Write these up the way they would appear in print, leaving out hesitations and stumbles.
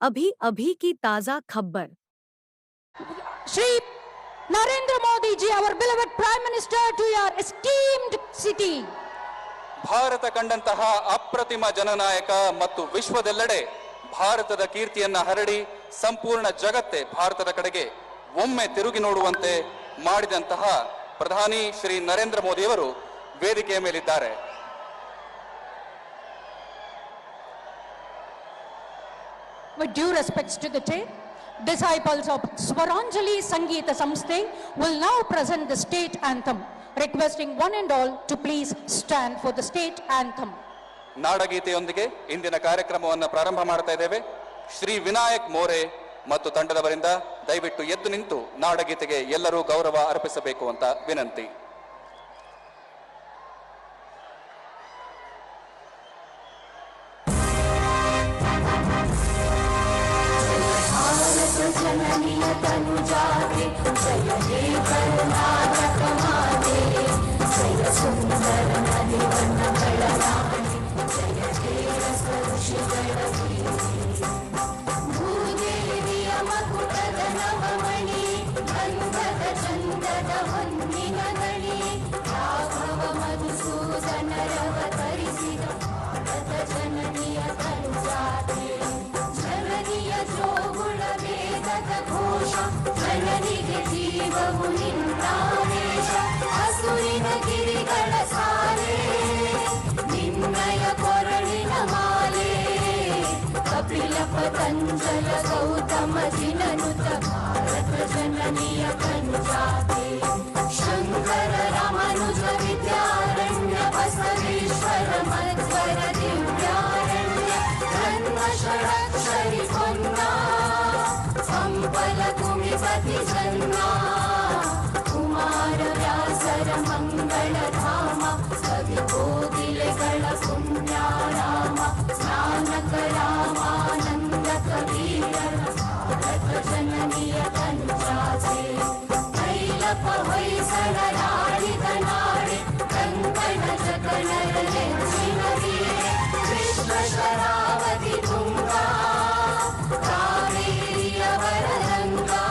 अभी अभी की ताजा खबर। Shri Narendra Modi ji, our beloved Prime Minister, to your esteemed city. Bharat ಕಂಡಂತಹ ಅಪ್ರತಿಮ ಜನನಾಯಕ ಮತ್ತು ವಿಶ್ವದೆಲ್ಲೆಡೆ ಭಾರತದ ಕೀರ್ತಿಯನ್ನ ಹರಡಿ ಸಂಪೂರ್ಣ ಜಗತ್ತೇ ಭಾರತದ ಕಡೆಗೆ ಒಮ್ಮೆ ತಿರುಗಿ ನೋಡುವಂತೆ ಮಾಡಿದಂತಹ ಪ್ರಧಾನಿ ಶ್ರೀ ನರೇಂದ್ರ ಮೋದಿಯವರು ವೇದಿಕೆಯ ಮೇಲಿದ್ದಾರೆ. With due respects to the day, disciples of Swaranjali Sangeeta Samsthe will now present the state anthem, requesting one and all to please stand for the state anthem. ನಾಡಗೀತೆಯೊಂದಿಗೆ ಇಂದಿನ ಕಾರ್ಯಕ್ರಮವನ್ನು ಪ್ರಾರಂಭ ಮಾಡ್ತಾ ಇದ್ದೇವೆ. ಶ್ರೀ ವಿನಾಯಕ್ ಮೋರೆ ಮತ್ತು ತಂಡದವರಿಂದ ದಯವಿಟ್ಟು ಎದ್ದು ನಿಂತು ನಾಡಗೀತೆಗೆ ಎಲ್ಲರೂ ಗೌರವ ಅರ್ಪಿಸಬೇಕು ಅಂತ ವಿನಂತಿ. ಪತಂಜಲ ಗೌತಮ ಜಿನನುತ ಭಾರತ ಜನನಿಯ ಕನುಜಾತೆ ಶಂಕರ ರಾಮಾನುಜ ವಿದ್ಯಾರಣ್ಯ ಬಸವೇಶ್ವರ ಮಧ್ವರ ದಿವ್ಯಾರಣ್ಯ ಧರ್ಮ ಷಡಕ್ಷರಿ ಪೊನ್ನ ಸಂಪಲ ಕುಮಿಪತಿ ಜನ್ಮ ಕುಮಾರ ವ್ಯಾಸರ ಮಂಗಳ ಧಾಮ ಕವಿ ಕೋಗಿಲೆಗಳ ಪುಣ್ಯಾರಾಮ ಸ್ನಾನಕ ರಾಮಾನಂದ ಕಬೀರರ ಭಾರತ ಜನನಿಯ ಕನುಜಾತೆ ಕೈಲಪ ಹೊಯ್ಸಳರಾಡಿದ ನಾಡೆ ಕಂಕಣ ಜಗಣರ ನೆಚ್ಚಿನ ವೀರೆ ವಿಶ್ವ ಶರಾವತಿ ತುಂಗಾ ಕಾವೇರಿಯ ವರದಂಗಾ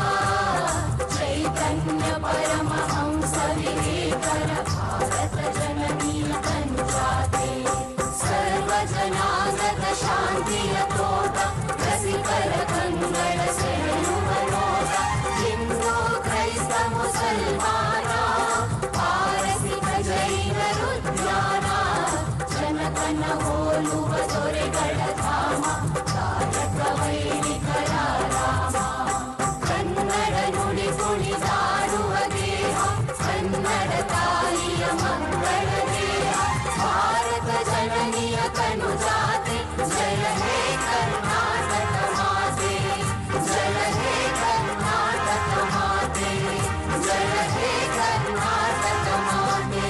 ಚೈತನ್ಯ ಪರಮಹಂಸ ವಿವೇಕರ ಭಾರತ ಜನನಿಯ ಕನುಜಾತೆ ಸರ್ವ ಜನಾಂಗದ ಶಾಂತಿಯ ತೋಟ ರಸಿಕರ ಕಂಗಳ ಸೆಳೆಯುವ ನೋಟ ಹಿಂದೂ ಕ್ರೈಸ್ತ ಮುಸಲ್ಮಾನ ಪಾರಸಿಕ ಜೈನರು ಜ್ಞಾನ ಜನಕನ ಹೋಲುವ ದೊರೆಗಳ ಧಾಮ ಕಾಯಕ ವೈಣಿಕರ ರಾಮ ಕನ್ನಡ ನುಡಿ ಕುಣಿದಾಡುವ ದೇಹ ಕನ್ನಡ ತಾಯಿಯ ಮಂಗಳ ದೇಹ ಭಾರತ ಜನನಿಯ ಕನುಜಾತೆ ಜಯ ಹೇ ಕರ್ನಾಟಕ ಮಾತೆ ಜಯ ಹೇ ಕರ್ನಾಟಕ ಮಾತೆ ಜಯ ಹೇ ಕರ್ನಾಟಕ ಮಾತೆ.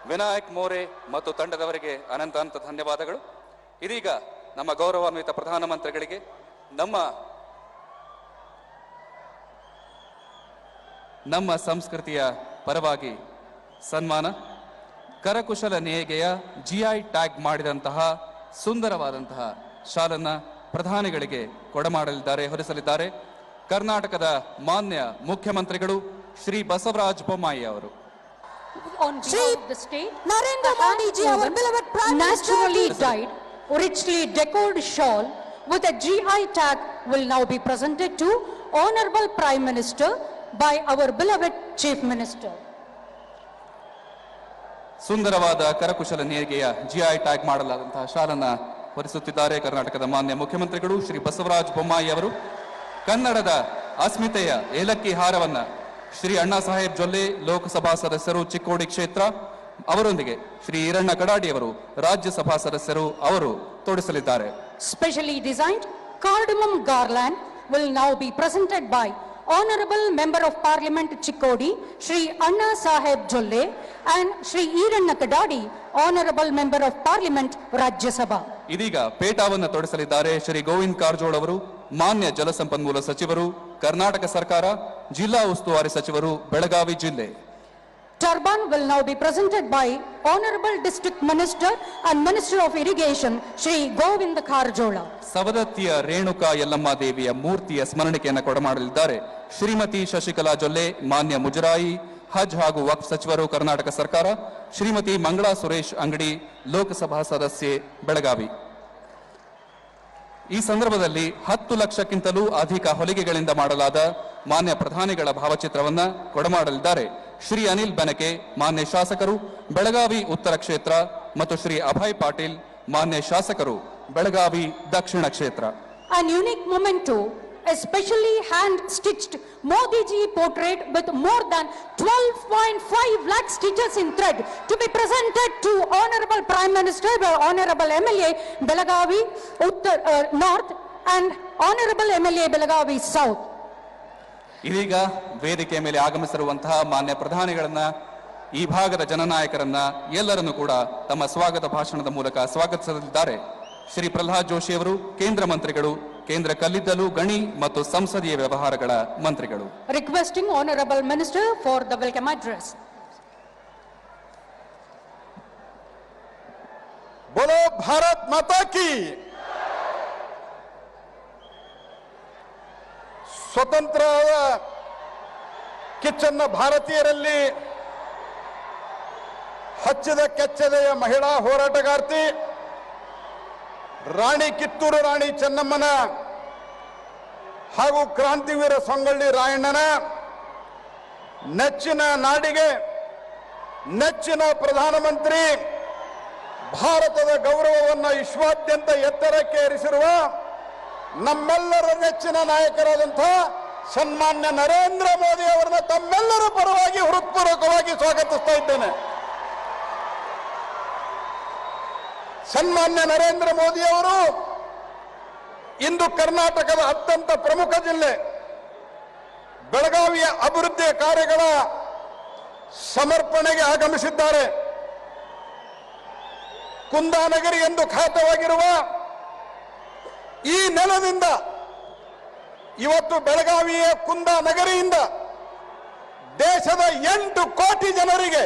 ವಿನಾಯಕ್ ಮೋರೆ ಮತ್ತು ತಂಡದವರಿಗೆ ಅನಂತ ಧನ್ಯವಾದಗಳು. ಇದೀಗ ನಮ್ಮ ಗೌರವಾನ್ವಿತ ಪ್ರಧಾನಮಂತ್ರಿಗಳಿಗೆ ನಮ್ಮ ಸಂಸ್ಕೃತಿಯ ಪರವಾಗಿ ಸನ್ಮಾನ. ಕರಕುಶಲ ನೇಯ್ಗೆಯ GI ಟ್ಯಾಗ್ ಮಾಡಿದಂತಹ ಸುಂದರವಾದಂತಹ ಶಾಲನ್ನ ಪ್ರಧಾನಿಗಳಿಗೆ ಕೊಡಮಾಡಲಿದ್ದಾರೆ, ಹೊರಿಸಲಿದ್ದಾರೆ ಕರ್ನಾಟಕದ ಮಾನ್ಯ ಮುಖ್ಯಮಂತ್ರಿಗಳು ಶ್ರೀ ಬಸವರಾಜ ಬೊಮ್ಮಾಯಿ ಅವರು. On behalf of the state, Narendra Modi ji, our beloved Prime Minister, naturally dyed, richly decorated shawl with a GI tag will now be presented to Honorable Prime Minister by our beloved Chief Minister. ಸುಂದರವಾದ ಕರಕುಶಲ ನೇಯ್ಗೆಯ GI tag ಮಾಡಲಾದಂತಹ ಶಾಲನ್ನ ಹೊರಿಸುತ್ತಿದ್ದಾರೆ ಕರ್ನಾಟಕದ ಮಾನ್ಯ ಮುಖ್ಯಮಂತ್ರಿಗಳು ಶ್ರೀ ಬಸವರಾಜ ಬೊಮ್ಮಾಯಿ ಅವರು. ಕನ್ನಡದ ಅಸ್ಮಿತೆಯ ಏಲಕ್ಕಿ ಹಾರವನ್ನ ಶ್ರೀ ಅಣ್ಣಾ ಸಾಹೇಬ್ ಜೊಲ್ಲೆ ಲೋಕಸಭಾ ಸದಸ್ಯರು ಚಿಕ್ಕೋಡಿ ಕ್ಷೇತ್ರ ಅವರೊಂದಿಗೆ ಶ್ರೀ ಈರಣ್ಣ ಕಡಾಡಿ ಅವರು ರಾಜ್ಯಸಭಾ ಸದಸ್ಯರು ಅವರು ತೊಡಿಸಲಿದ್ದಾರೆ. Specially designed cardamom garland will now be presented by Honorable Member of Parliament Chikkodi, Shri Anna Saheb Jolle, and Shri Iranna Kadadi, Honorable Member of Parliament Rajya Sabha. ಇದೀಗ ಪೇಟಾವನ್ನು ತೊಡಿಸಲಿದ್ದಾರೆ ಶ್ರೀ ಗೋವಿಂದ್ ಕಾರಜೋಳ ಅವರು, ಮಾನ್ಯ ಜಲಸಂಪನ್ಮೂಲ ಸಚಿವರು, ಕರ್ನಾಟಕ ಸರ್ಕಾರ ಜಿಲ್ಲಾ ಉಸ್ತುವಾರಿ ಸಚಿವರು ಬೆಳಗಾವಿ ಜಿಲ್ಲೆ. Turban will now be presented by Honorable District Minister and Minister of Irrigation, Shri Govind Kharjola. ಸವದತ್ತಿಯ Renuka Yellamma ದೇವಿಯ ಮೂರ್ತಿಯ ಸ್ಮರಣಿಕೆಯನ್ನು ಕೊಡಮಾಡಲಿದ್ದಾರೆ ಶ್ರೀಮತಿ ಶಶಿಕಲಾ ಜೊಲ್ಲೆ, ಮಾನ್ಯ ಮುಜರಾಯಿ, ಹಜ್ ಹಾಗೂ ವಕ್ಫ್ ಸಚಿವರು, ಕರ್ನಾಟಕ ಸರ್ಕಾರ. ಶ್ರೀಮತಿ ಮಂಗಳಾ ಸುರೇಶ್ ಅಂಗಡಿ, ಲೋಕಸಭಾ ಸದಸ್ಯೆ, ಬೆಳಗಾವಿ. ಈ ಸಂದರ್ಭದಲ್ಲಿ 10 ಲಕ್ಷಕ್ಕಿಂತಲೂ ಅಧಿಕ ಹೊಲಿಗೆಗಳಿಂದ ಮಾಡಲಾದ ಮಾನ್ಯ ಪ್ರಧಾನಿಗಳ ಭಾವಚಿತ್ರವನ್ನ ಕೊಡಮಾಡಲಿದ್ದಾರೆ ಶ್ರೀ ಅನಿಲ್ ಬೆನಕೆ, ಮಾನ್ಯ ಶಾಸಕರು, ಬೆಳಗಾವಿ ಉತ್ತರ ಕ್ಷೇತ್ರ, ಮತ್ತು ಶ್ರೀ ಅಭಯ್ ಪಾಟೀಲ್, ಮಾನ್ಯ ಶಾಸಕರು, ಬೆಳಗಾವಿ ದಕ್ಷಿಣ ಕ್ಷೇತ್ರ. An unique memento, a specially hand-stitched Modi ji portrait with more than 12.5 lakh stitches in thread to be presented to Honorable Prime Minister by Honorable MLA Belagavi North and Honorable MLA Belagavi South. ಇದೀಗ ವೇದಿಕೆ ಮೇಲೆ ಆಗಮಿಸಿರುವಂತಹ ಮಾನ್ಯ ಪ್ರಧಾನಿಗಳನ್ನ, ಈ ಭಾಗದ ಜನನಾಯಕರನ್ನ ಎಲ್ಲರನ್ನೂ ಕೂಡ ತಮ್ಮ ಸ್ವಾಗತ ಭಾಷಣದ ಮೂಲಕ ಸ್ವಾಗತಿಸಲಿದ್ದಾರೆ ಶ್ರೀ ಪ್ರಹ್ಲಾದ್ ಜೋಶಿ ಅವರು, ಕೇಂದ್ರ ಮಂತ್ರಿಗಳು, ಕೇಂದ್ರ ಕಲ್ಲಿದ್ದಲು, ಗಣಿ ಮತ್ತು ಸಂಸದೀಯ ವ್ಯವಹಾರಗಳ ಮಂತ್ರಿಗಳು. Requesting Honorable Minister for the welcome address. बोलो भारत माता की। ಸ್ವತಂತ್ರ ಕಿಚ್ಚನ್ನ ಭಾರತೀಯರಲ್ಲಿ ಹಚ್ಚಿದ ಕೆಚ್ಚದೆಯ ಮಹಿಳಾ ಹೋರಾಟಗಾರ್ತಿ ರಾಣಿ ಕಿತ್ತೂರು ರಾಣಿ ಚೆನ್ನಮ್ಮನ ಹಾಗೂ ಕ್ರಾಂತಿವೀರ ಸಂಗೊಳ್ಳಿ ರಾಯಣ್ಣನ ನೆಚ್ಚಿನ ನಾಡಿಗೆ ನೆಚ್ಚಿನ ಪ್ರಧಾನಮಂತ್ರಿ, ಭಾರತದ ಗೌರವವನ್ನು ವಿಶ್ವಾದ್ಯಂತ ಎತ್ತರಕ್ಕೆ ಏರಿಸಿರುವ ನಮ್ಮೆಲ್ಲರ ನೆಚ್ಚಿನ ನಾಯಕರಾದಂತಹ ಸನ್ಮಾನ್ಯ ನರೇಂದ್ರ ಮೋದಿ ಅವರನ್ನ ತಮ್ಮೆಲ್ಲರ ಪರವಾಗಿ ಹೃತ್ಪೂರ್ವಕವಾಗಿ ಸ್ವಾಗತಿಸ್ತಾ ಇದ್ದೇನೆ. ಸನ್ಮಾನ್ಯ ನರೇಂದ್ರ ಮೋದಿ ಅವರು ಇಂದು ಕರ್ನಾಟಕದ ಅತ್ಯಂತ ಪ್ರಮುಖ ಜಿಲ್ಲೆ ಬೆಳಗಾವಿಯ ಅಭಿವೃದ್ಧಿಯ ಕಾರ್ಯಗಳ ಸಮರ್ಪಣೆಗೆ ಆಗಮಿಸಿದ್ದಾರೆ. ಕುಂದಾನಗರಿ ಎಂದು ಖ್ಯಾತವಾಗಿರುವ ಈ ನೆಲದಿಂದ ಇವತ್ತು ಬೆಳಗಾವಿಯ ಕುಂದಾನಗರಿಯಿಂದ ದೇಶದ 8 ಕೋಟಿ ಜನರಿಗೆ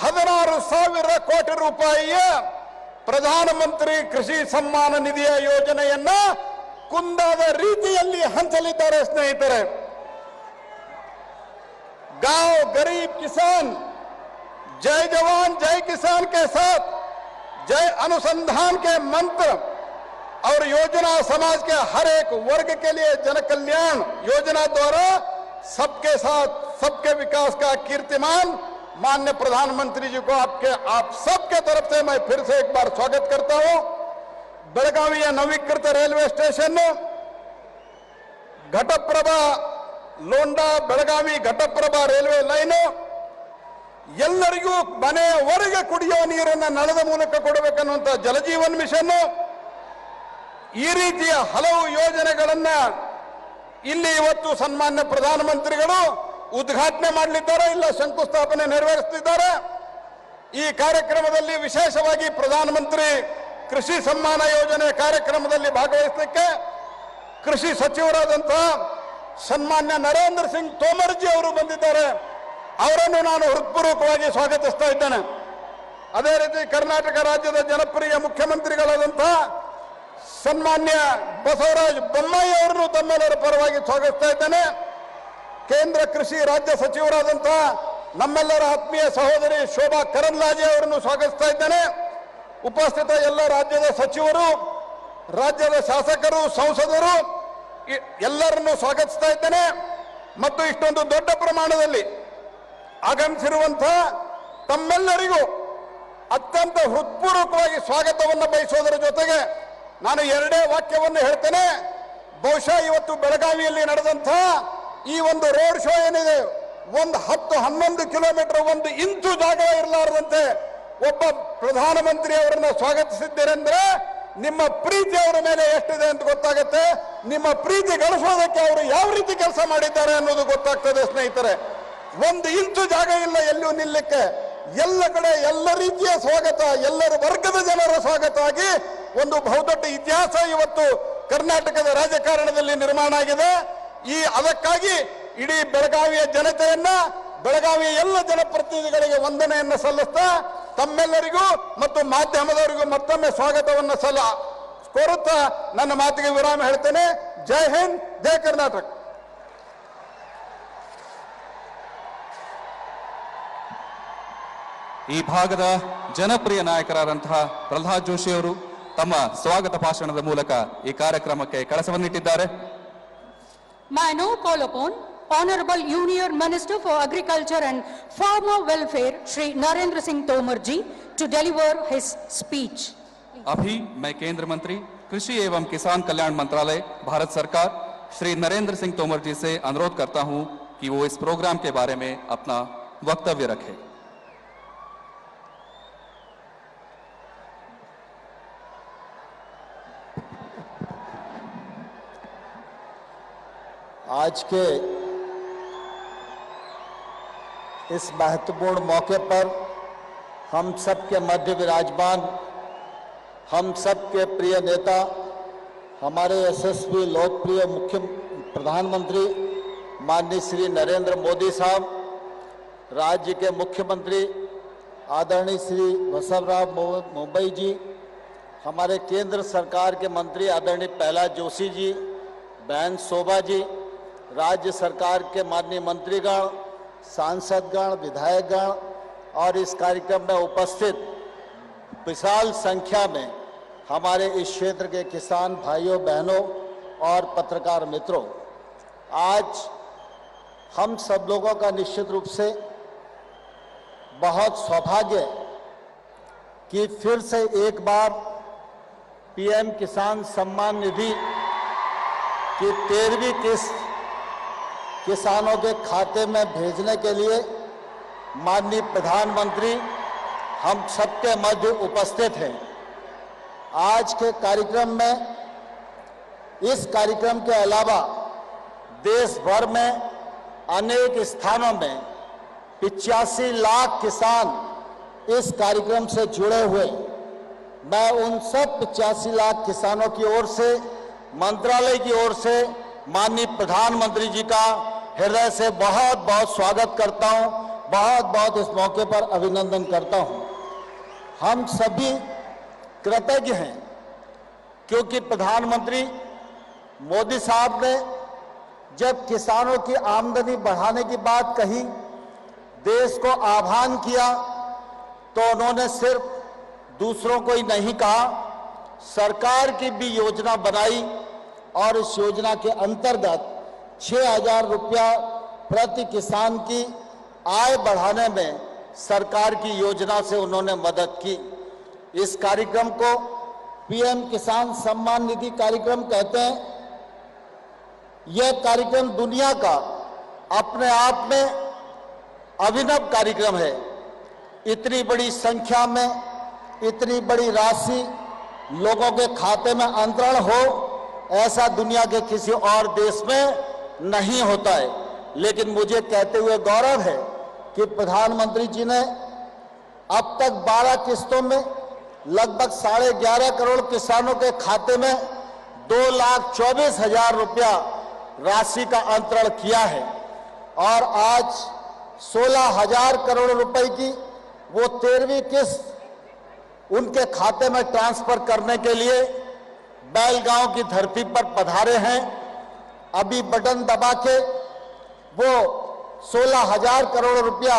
16,000 ಕೋಟಿ ರೂಪಾಯಿಯ ಪ್ರಧಾನಮಂತ್ರಿ ಕೃಷಿ ಸಮ್ಮಾನ ನಿಧಿಯ ಯೋಜನೆಯನ್ನ ಕುಂದಾದ ರೀತಿಯಲ್ಲಿ ಹಂಚಲಿದ್ದಾರೆ ಸ್ನೇಹಿತರೆ. गांव गरीब किसान, जय जवान जय किसान के साथ जय अनुसंधान के मंत्र और योजना समाज के हर एक वर्ग के लिए जन कल्याण योजना द्वारा सबके साथ सबके विकास का कीर्तिमान माननीय प्रधानमंत्री जी को आप सबके तरफ से मैं फिर से एक बार स्वागत करता हूं. बेळगाविಯ नवीकृत railway station Ghataprabha Londa Belagavi Ghataprabha railway line ಎಲ್ಲರಿಗೂ ಮನೆಯವರೆಗೆ ಕುಡಿಯುವ ನೀರನ್ನು ನಳದ ಮೂಲಕ ಕೊಡಬೇಕನ್ನುವಂತ ಜಲಜೀವನ್ ಮಿಷನ್, ಈ ರೀತಿಯ ಹಲವು ಯೋಜನೆಗಳನ್ನ ಇಲ್ಲಿ ಇವತ್ತು ಸನ್ಮಾನ್ಯ ಪ್ರಧಾನಮಂತ್ರಿಗಳು ಉದ್ಘಾಟನೆ ಮಾಡಲಿದ್ದಾರೆ, ಇಲ್ಲ ಶಂಕುಸ್ಥಾಪನೆ ನೆರವೇರಿಸುತ್ತಿದ್ದಾರೆ. ಈ ಕಾರ್ಯಕ್ರಮದಲ್ಲಿ ವಿಶೇಷವಾಗಿ ಪ್ರಧಾನಮಂತ್ರಿ ಕೃಷಿ ಸಮ್ಮಾನ ಯೋಜನೆ ಕಾರ್ಯಕ್ರಮದಲ್ಲಿ ಭಾಗವಹಿಸಲಿಕ್ಕೆ ಕೃಷಿ ಸಚಿವರಾದಂತಹ ಸನ್ಮಾನ್ಯ ನರೇಂದ್ರ ಸಿಂಗ್ ತೋಮರ್ ಜಿ ಅವರು ಬಂದಿದ್ದಾರೆ. ಅವರನ್ನು ನಾನು ಹೃತ್ಪೂರ್ವಕವಾಗಿ ಸ್ವಾಗತಿಸ್ತಾ ಇದ್ದೇನೆ. ಅದೇ ರೀತಿ ಕರ್ನಾಟಕ ರಾಜ್ಯದ ಜನಪ್ರಿಯ ಮುಖ್ಯಮಂತ್ರಿಗಳಾದಂತಹ ಸನ್ಮಾನ್ಯ ಬಸವರಾಜ ಬೊಮ್ಮಾಯಿ ಅವರನ್ನು ತಮ್ಮೆಲ್ಲರ ಪರವಾಗಿ ಸ್ವಾಗತಿಸ್ತಾ ಇದ್ದೇನೆ. ಕೇಂದ್ರ ಕೃಷಿ ರಾಜ್ಯ ಸಚಿವರಾದಂತಹ ನಮ್ಮೆಲ್ಲರ ಆತ್ಮೀಯ ಸಹೋದರಿ ಶೋಭಾ ಕರಂದ್ಲಾಜೆ ಅವರನ್ನು ಸ್ವಾಗತಿಸ್ತಾ ಇದ್ದೇನೆ. ಉಪಸ್ಥಿತ ಎಲ್ಲ ರಾಜ್ಯದ ಸಚಿವರು, ರಾಜ್ಯದ ಶಾಸಕರು, ಸಂಸದರು ಎಲ್ಲರನ್ನು ಸ್ವಾಗತಿಸ್ತಾ ಇದ್ದೇನೆ. ಮತ್ತು ಇಷ್ಟೊಂದು ದೊಡ್ಡ ಪ್ರಮಾಣದಲ್ಲಿ ಆಗಮಿಸಿರುವಂತಹ ತಮ್ಮೆಲ್ಲರಿಗೂ ಅತ್ಯಂತ ಹೃತ್ಪೂರ್ವಕವಾಗಿ ಸ್ವಾಗತವನ್ನು ಬಯಸೋದರ ಜೊತೆಗೆ ನಾನು ಎರಡೇ ವಾಕ್ಯವನ್ನು ಹೇಳ್ತೇನೆ. ಬಹುಶಃ ಇವತ್ತು ಬೆಳಗಾವಿಯಲ್ಲಿ ನಡೆದಂತಹ ಈ ಒಂದು ರೋಡ್ ಶೋ ಏನಿದೆ, ಒಂದು 10-11 ಕಿಲೋಮೀಟರ್ 1 ಇಂಚು ಜಾಗ ಇರಲಾರದಂತೆ ಒಬ್ಬ ಪ್ರಧಾನಮಂತ್ರಿ ಅವರನ್ನ ಸ್ವಾಗತಿಸಿದ್ದೀರೆಂದ್ರೆ ನಿಮ್ಮ ಪ್ರೀತಿ ಅವರ ಮೇಲೆ ಎಷ್ಟಿದೆ ಅಂತ ಗೊತ್ತಾಗುತ್ತೆ. ನಿಮ್ಮ ಪ್ರೀತಿ ಗಳಿಸೋದಕ್ಕೆ ಅವರು ಯಾವ ರೀತಿ ಕೆಲಸ ಮಾಡಿದ್ದಾರೆ ಅನ್ನೋದು ಗೊತ್ತಾಗ್ತದೆ ಸ್ನೇಹಿತರೆ. 1 ಇಂಚು ಜಾಗ ಇಲ್ಲ ಎಲ್ಲೂ ನಿಲ್ಲಕ್ಕೆ. ಎಲ್ಲ ಕಡೆ ಎಲ್ಲ ರೀತಿಯ ಸ್ವಾಗತ, ಎಲ್ಲರ ವರ್ಗದ ಜನರ ಸ್ವಾಗತ ಆಗಿ ಒಂದು ಬಹುದೊಡ್ಡ ಇತಿಹಾಸ ಇವತ್ತು ಕರ್ನಾಟಕದ ರಾಜಕಾರಣದಲ್ಲಿ ನಿರ್ಮಾಣ ಆಗಿದೆ. ಅದಕ್ಕಾಗಿ ಇಡೀ ಬೆಳಗಾವಿಯ ಜನತೆಯನ್ನ, ಬೆಳಗಾವಿಯ ಎಲ್ಲ ಜನಪ್ರತಿನಿಧಿಗಳಿಗೆ ವಂದನೆಯನ್ನು ಸಲ್ಲಿಸ್ತಾ ತಮ್ಮೆಲ್ಲರಿಗೂ ಮತ್ತು ಮಾಧ್ಯಮದವರಿಗೂ ಮತ್ತೊಮ್ಮೆ ಸ್ವಾಗತವನ್ನು ಕೋರುತ್ತಾ ನನ್ನ ಮಾತಿಗೆ ವಿರಾಮ ಹೇಳ್ತೇನೆ. ಜೈ ಹಿಂದ್, ಜೈ ಕರ್ನಾಟಕ. ಈ ಭಾಗದ ಜನಪ್ರಿಯ ನಾಯಕರಾದಂತಹ ಪ್ರಹ್ಲಾದ್ ಜೋಶಿ ಅವರು ತಮ್ಮ ಸ್ವಾಗತ ಭಾಷಣದ ಮೂಲಕ ಈ ಕಾರ್ಯಕ್ರಮಕ್ಕೆ ಕಳಸವನ್ನಿಟ್ಟಿದ್ದಾರೆ. May I now call upon Honorable Union Minister for Agriculture and Farmer Welfare, Shri Narendra Singh Tomar ji, to deliver his speech. अभी मैं केंद्र मंत्री कृषि एवं किसान कल्याण मंत्रालय भारत सरकार श्री नरेंद्र सिंह तोमर जी से अनुरोध करता हूं कि वो इस प्रोग्राम के बारे में अपना वक्तव्य रखें. आज के इस महत्वपूर्ण मौके पर हम सब के मध्य विराजमान, हम सब के प्रिय नेता, हमारे यशस्वी लोकप्रिय मुख्य प्रधानमंत्री माननीय श्री नरेंद्र मोदी साहब, राज्य के मुख्यमंत्री आदरणीय श्री बसवराज बोम्मई जी, हमारे केंद्र सरकार के मंत्री आदरणीय प्रहलाद जोशी जी, बहन शोभा जी, राज्य सरकार के माननीय मंत्रीगण, सांसदगण, विधायकगण और इस कार्यक्रम में उपस्थित विशाल संख्या में हमारे इस क्षेत्र के किसान भाइयों बहनों और पत्रकार मित्रों, आज हम सब लोगों का निश्चित रूप से बहुत सौभाग्य है कि फिर से एक बार पीएम किसान सम्मान निधि की 13वीं किस्त किसानों के खाते में भेजने के लिए माननीय प्रधानमंत्री हम सबके मध्य उपस्थित हैं। आज के कार्यक्रम में, इस कार्यक्रम के अलावा देश भर में अनेक स्थानों में 85 लाख किसान इस कार्यक्रम से जुड़े हुए। मैं उन सब 85 लाख किसानों की ओर से, मंत्रालय की ओर से माननीय प्रधानमंत्री जी का हृदय से बहुत बहुत स्वागत करता हूं, बहुत बहुत इस मौके पर अभिनंदन करता हूं। हम सभी कृतज्ञ हैं क्योंकि प्रधानमंत्री मोदी साहब ने जब किसानों की आमदनी बढ़ाने की बात कही, देश को आह्वान किया, तो उन्होंने सिर्फ दूसरों को ही नहीं कहा, सरकार की भी योजना बनाई और इस योजना के अंतर्गत 6,000 रुपया प्रति किसान की आय बढ़ाने में सरकार की योजना से उन्होंने मदद की। इस कार्यक्रम को पीएम किसान सम्मान निधि कार्यक्रम कहते हैं। यह कार्यक्रम दुनिया का अपने आप में अभिनव कार्यक्रम है। इतनी बड़ी संख्या में इतनी बड़ी राशि लोगों के खाते में अंतरण हो, ऐसा दुनिया के किसी और देश में नहीं होता है। लेकिन मुझे कहते हुए गौरव है कि प्रधानमंत्री जी ने अब तक 12 किस्तों में लगभग 11.5 करोड़ किसानों के खाते में 2,24,000 रुपया राशि का अंतरण किया है और आज 16,000 करोड़ रुपए की वो 13वीं किस्त उनके खाते में ट्रांसफर करने के लिए बैलगांव की धरती पर पधारे हैं। अभी बटन दबा के वो 16,000 करोड़ रुपया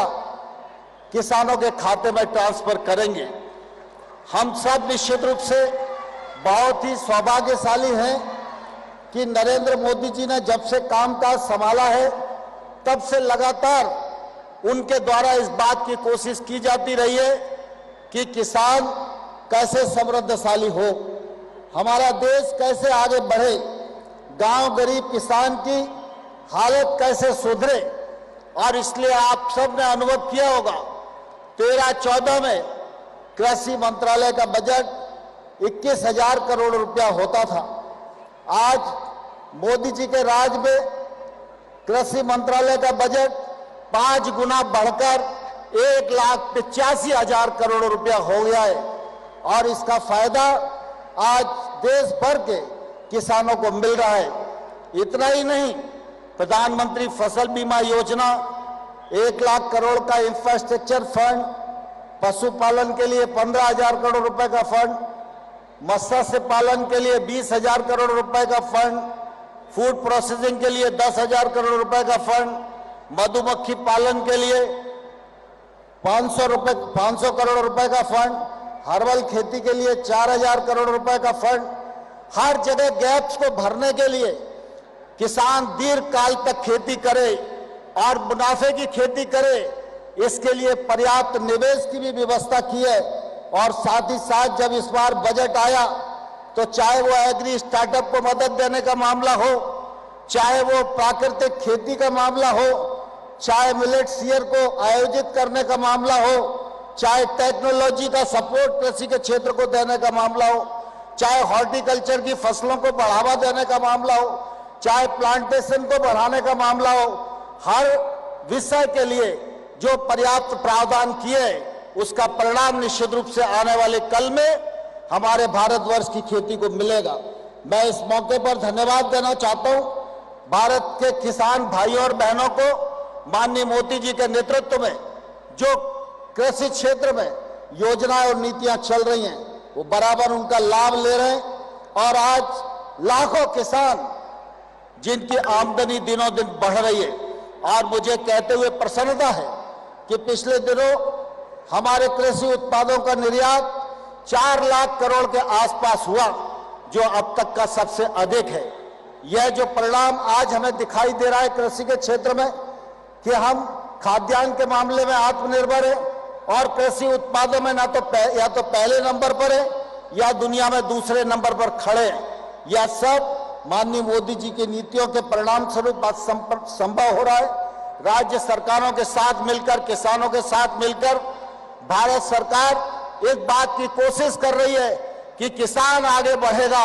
किसानों के खाते में ट्रांसफर करेंगे। हम सब निश्चित रूप से बहुत ही सौभाग्यशाली हैं कि नरेंद्र मोदी जी ने जब से कामकाज संभाला है, तब से लगातार उनके द्वारा इस बात की कोशिश की जाती रही है कि किसान कैसे समृद्धशाली हो, हमारा देश कैसे आगे बढ़े, गांव गरीब किसान की हालत कैसे सुधरे। और इसलिए आप सब ने अनुभव किया होगा 13-14 में कृषि मंत्रालय का बजट 21,000 करोड़ रुपया होता था। आज मोदी जी के राज में कृषि मंत्रालय का बजट 5 गुना बढ़कर 1,85,000 करोड़ रुपया हो गया है और इसका फायदा आज देश भर के किसानों को मिल रहा है। इतना ही नहीं, प्रधानमंत्री फसल बीमा योजना, 1 लाख करोड़ का इंफ्रास्ट्रक्चर फंड, पशुपालन के लिए 15,000 करोड़ रुपए का फंड, मत्स्य पालन के लिए 20,000 करोड़ रुपए का फंड, फूड प्रोसेसिंग के लिए 10,000 करोड़ रुपए का फंड, मधुमक्खी पालन के लिए 500 करोड़ रुपए का फंड, हर्बल खेती के लिए 4,000 करोड़ रुपए का फंड। हर जगह गैप्स को भरने के लिए किसान दीर्घ काल तक खेती करे और मुनाफे की खेती करे, इसके लिए पर्याप्त निवेश की भी व्यवस्था की है। और साथ ही साथ जब इस बार बजट आया तो चाहे वो एग्री स्टार्टअप को मदद देने का मामला हो, चाहे वो प्राकृतिक खेती का मामला हो, चाहे मिलेट्स ईयर को आयोजित करने का मामला हो, चाहे टेक्नोलॉजी का सपोर्ट कृषि के क्षेत्र को देने का मामला हो, चाहे हॉर्टिकल्चर की फसलों को बढ़ावा देने का मामला हो, चाहे प्लांटेशन को बढ़ाने का मामला हो, हर विषय के लिए जो पर्याप्त प्रावधान किए उसका परिणाम निश्चित रूप से आने वाले कल में हमारे भारतवर्ष की खेती को मिलेगा। मैं इस मौके पर धन्यवाद देना चाहता हूं भारत के किसान भाइयों और बहनों को। माननीय मोदी जी के नेतृत्व में जो कृषि क्षेत्र में योजनाएं और नीतियां चल रही हैं वो बराबर उनका लाभ ले रहे हैं और आज लाखों किसान जिनकी आमदनी दिनों दिन बढ़ रही है। और मुझे कहते हुए प्रसन्नता है कि पिछले दिनों हमारे कृषि उत्पादों का निर्यात 4 लाख करोड़ के आसपास हुआ, जो अब तक का सबसे अधिक है। यह जो परिणाम आज हमें दिखाई दे रहा है कृषि के क्षेत्र में कि हम खाद्यान्न के मामले में आत्मनिर्भर है और कृषि उत्पादों में या तो पहले नंबर पर है या दुनिया में दूसरे नंबर पर खड़े हैं। यह सब माननीय मोदी जी की नीतियों के परिणाम स्वरूप आज संभव हो रहा है। राज्य सरकारों के साथ मिलकर, किसानों के साथ मिलकर भारत सरकार इस बात की कोशिश कर रही है कि किसान आगे बढ़ेगा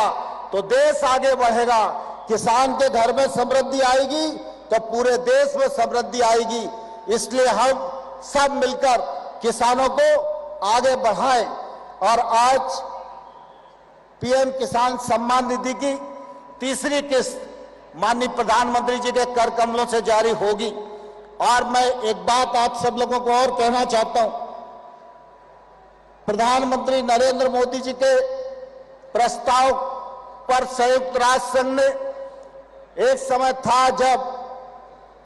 तो देश आगे बढ़ेगा। किसान के घर में समृद्धि आएगी तो पूरे देश में समृद्धि आएगी। इसलिए हम सब मिलकर किसानों को आगे बढ़ाएं। और आज पीएम किसान सम्मान निधि की तीसरी किस्त माननीय प्रधानमंत्री जी के कर कमलों से जारी होगी। और मैं एक बात आप सब लोगों को और कहना चाहता हूं, प्रधानमंत्री नरेंद्र मोदी जी के प्रस्ताव पर संयुक्त राष्ट्र संघ ने एक समय था जब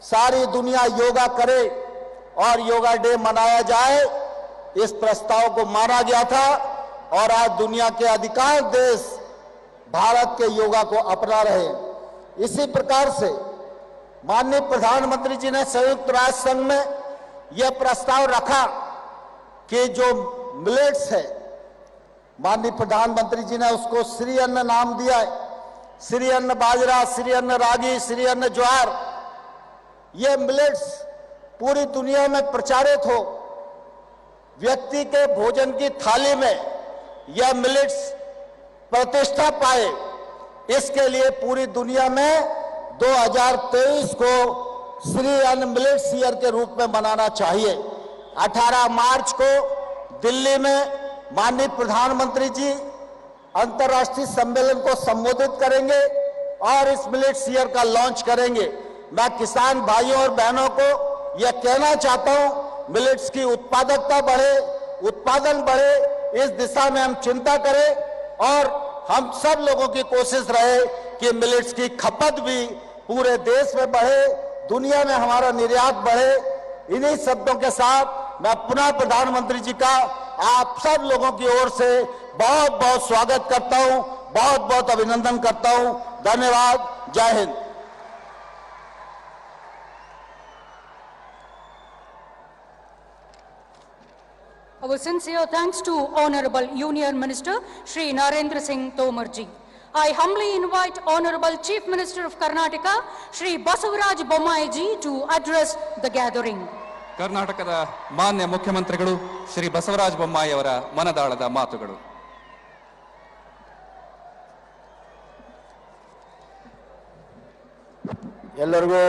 सारी दुनिया योगा करे और योगा डे मनाया जाए, इस प्रस्ताव को माना गया था और आज दुनिया के अधिकांश देश भारत के योगा को अपना रहे हैं। इसी प्रकार से माननीय प्रधानमंत्री जी ने संयुक्त राष्ट्र संघ में यह प्रस्ताव रखा कि जो मिलेट्स है, माननीय प्रधानमंत्री जी ने उसको श्री अन्न नाम दिया है। श्री अन्न बाजरा, श्री अन्न रागी, श्री अन्न ज्वार, ये मिलेट्स पूरी दुनिया में प्रचारित हो, व्यक्ति के भोजन की थाली में यह मिलेट्स प्रतिष्ठा पाए, इसके लिए पूरी दुनिया में 2023 को श्री अन्न मिलेट्स ईयर के रूप में मनाना चाहिए। 18 मार्च को दिल्ली में माननीय प्रधानमंत्री जी अंतर्राष्ट्रीय सम्मेलन को संबोधित करेंगे और इस मिलेट्स ईयर का लॉन्च करेंगे। मैं किसान भाइयों और बहनों को यह कहना चाहता हूं, मिलेट्स की उत्पादकता बढ़े, उत्पादन बढ़े, इस दिशा में हम चिंता करें और हम सब लोगों की कोशिश रहे कि मिलेट्स की खपत भी पूरे देश में बढ़े, दुनिया में हमारा निर्यात बढ़े। इन्हीं शब्दों के साथ मैं पुनः प्रधानमंत्री जी का आप सब लोगों की ओर से बहुत बहुत स्वागत करता हूं, बहुत बहुत अभिनंदन करता हूं। धन्यवाद। जय Hind. Our sincere thanks to Honorable Union Minister Shri Narendra Singh Tomar ji. I humbly invite Honorable Chief Minister of Karnataka Shri Basavaraj Bommai ji to address the gathering. ಕರ್ನಾಟಕದ ಮಾನ್ಯ ಮುಖ್ಯಮಂತ್ರಿಗಳು ಶ್ರೀ ಬಸವರಾಜ ಬೊಮ್ಮಾಯಿ ಅವರ ಮನದಾಳದ ಮಾತುಗಳು. ಎಲ್ಲರಿಗೂ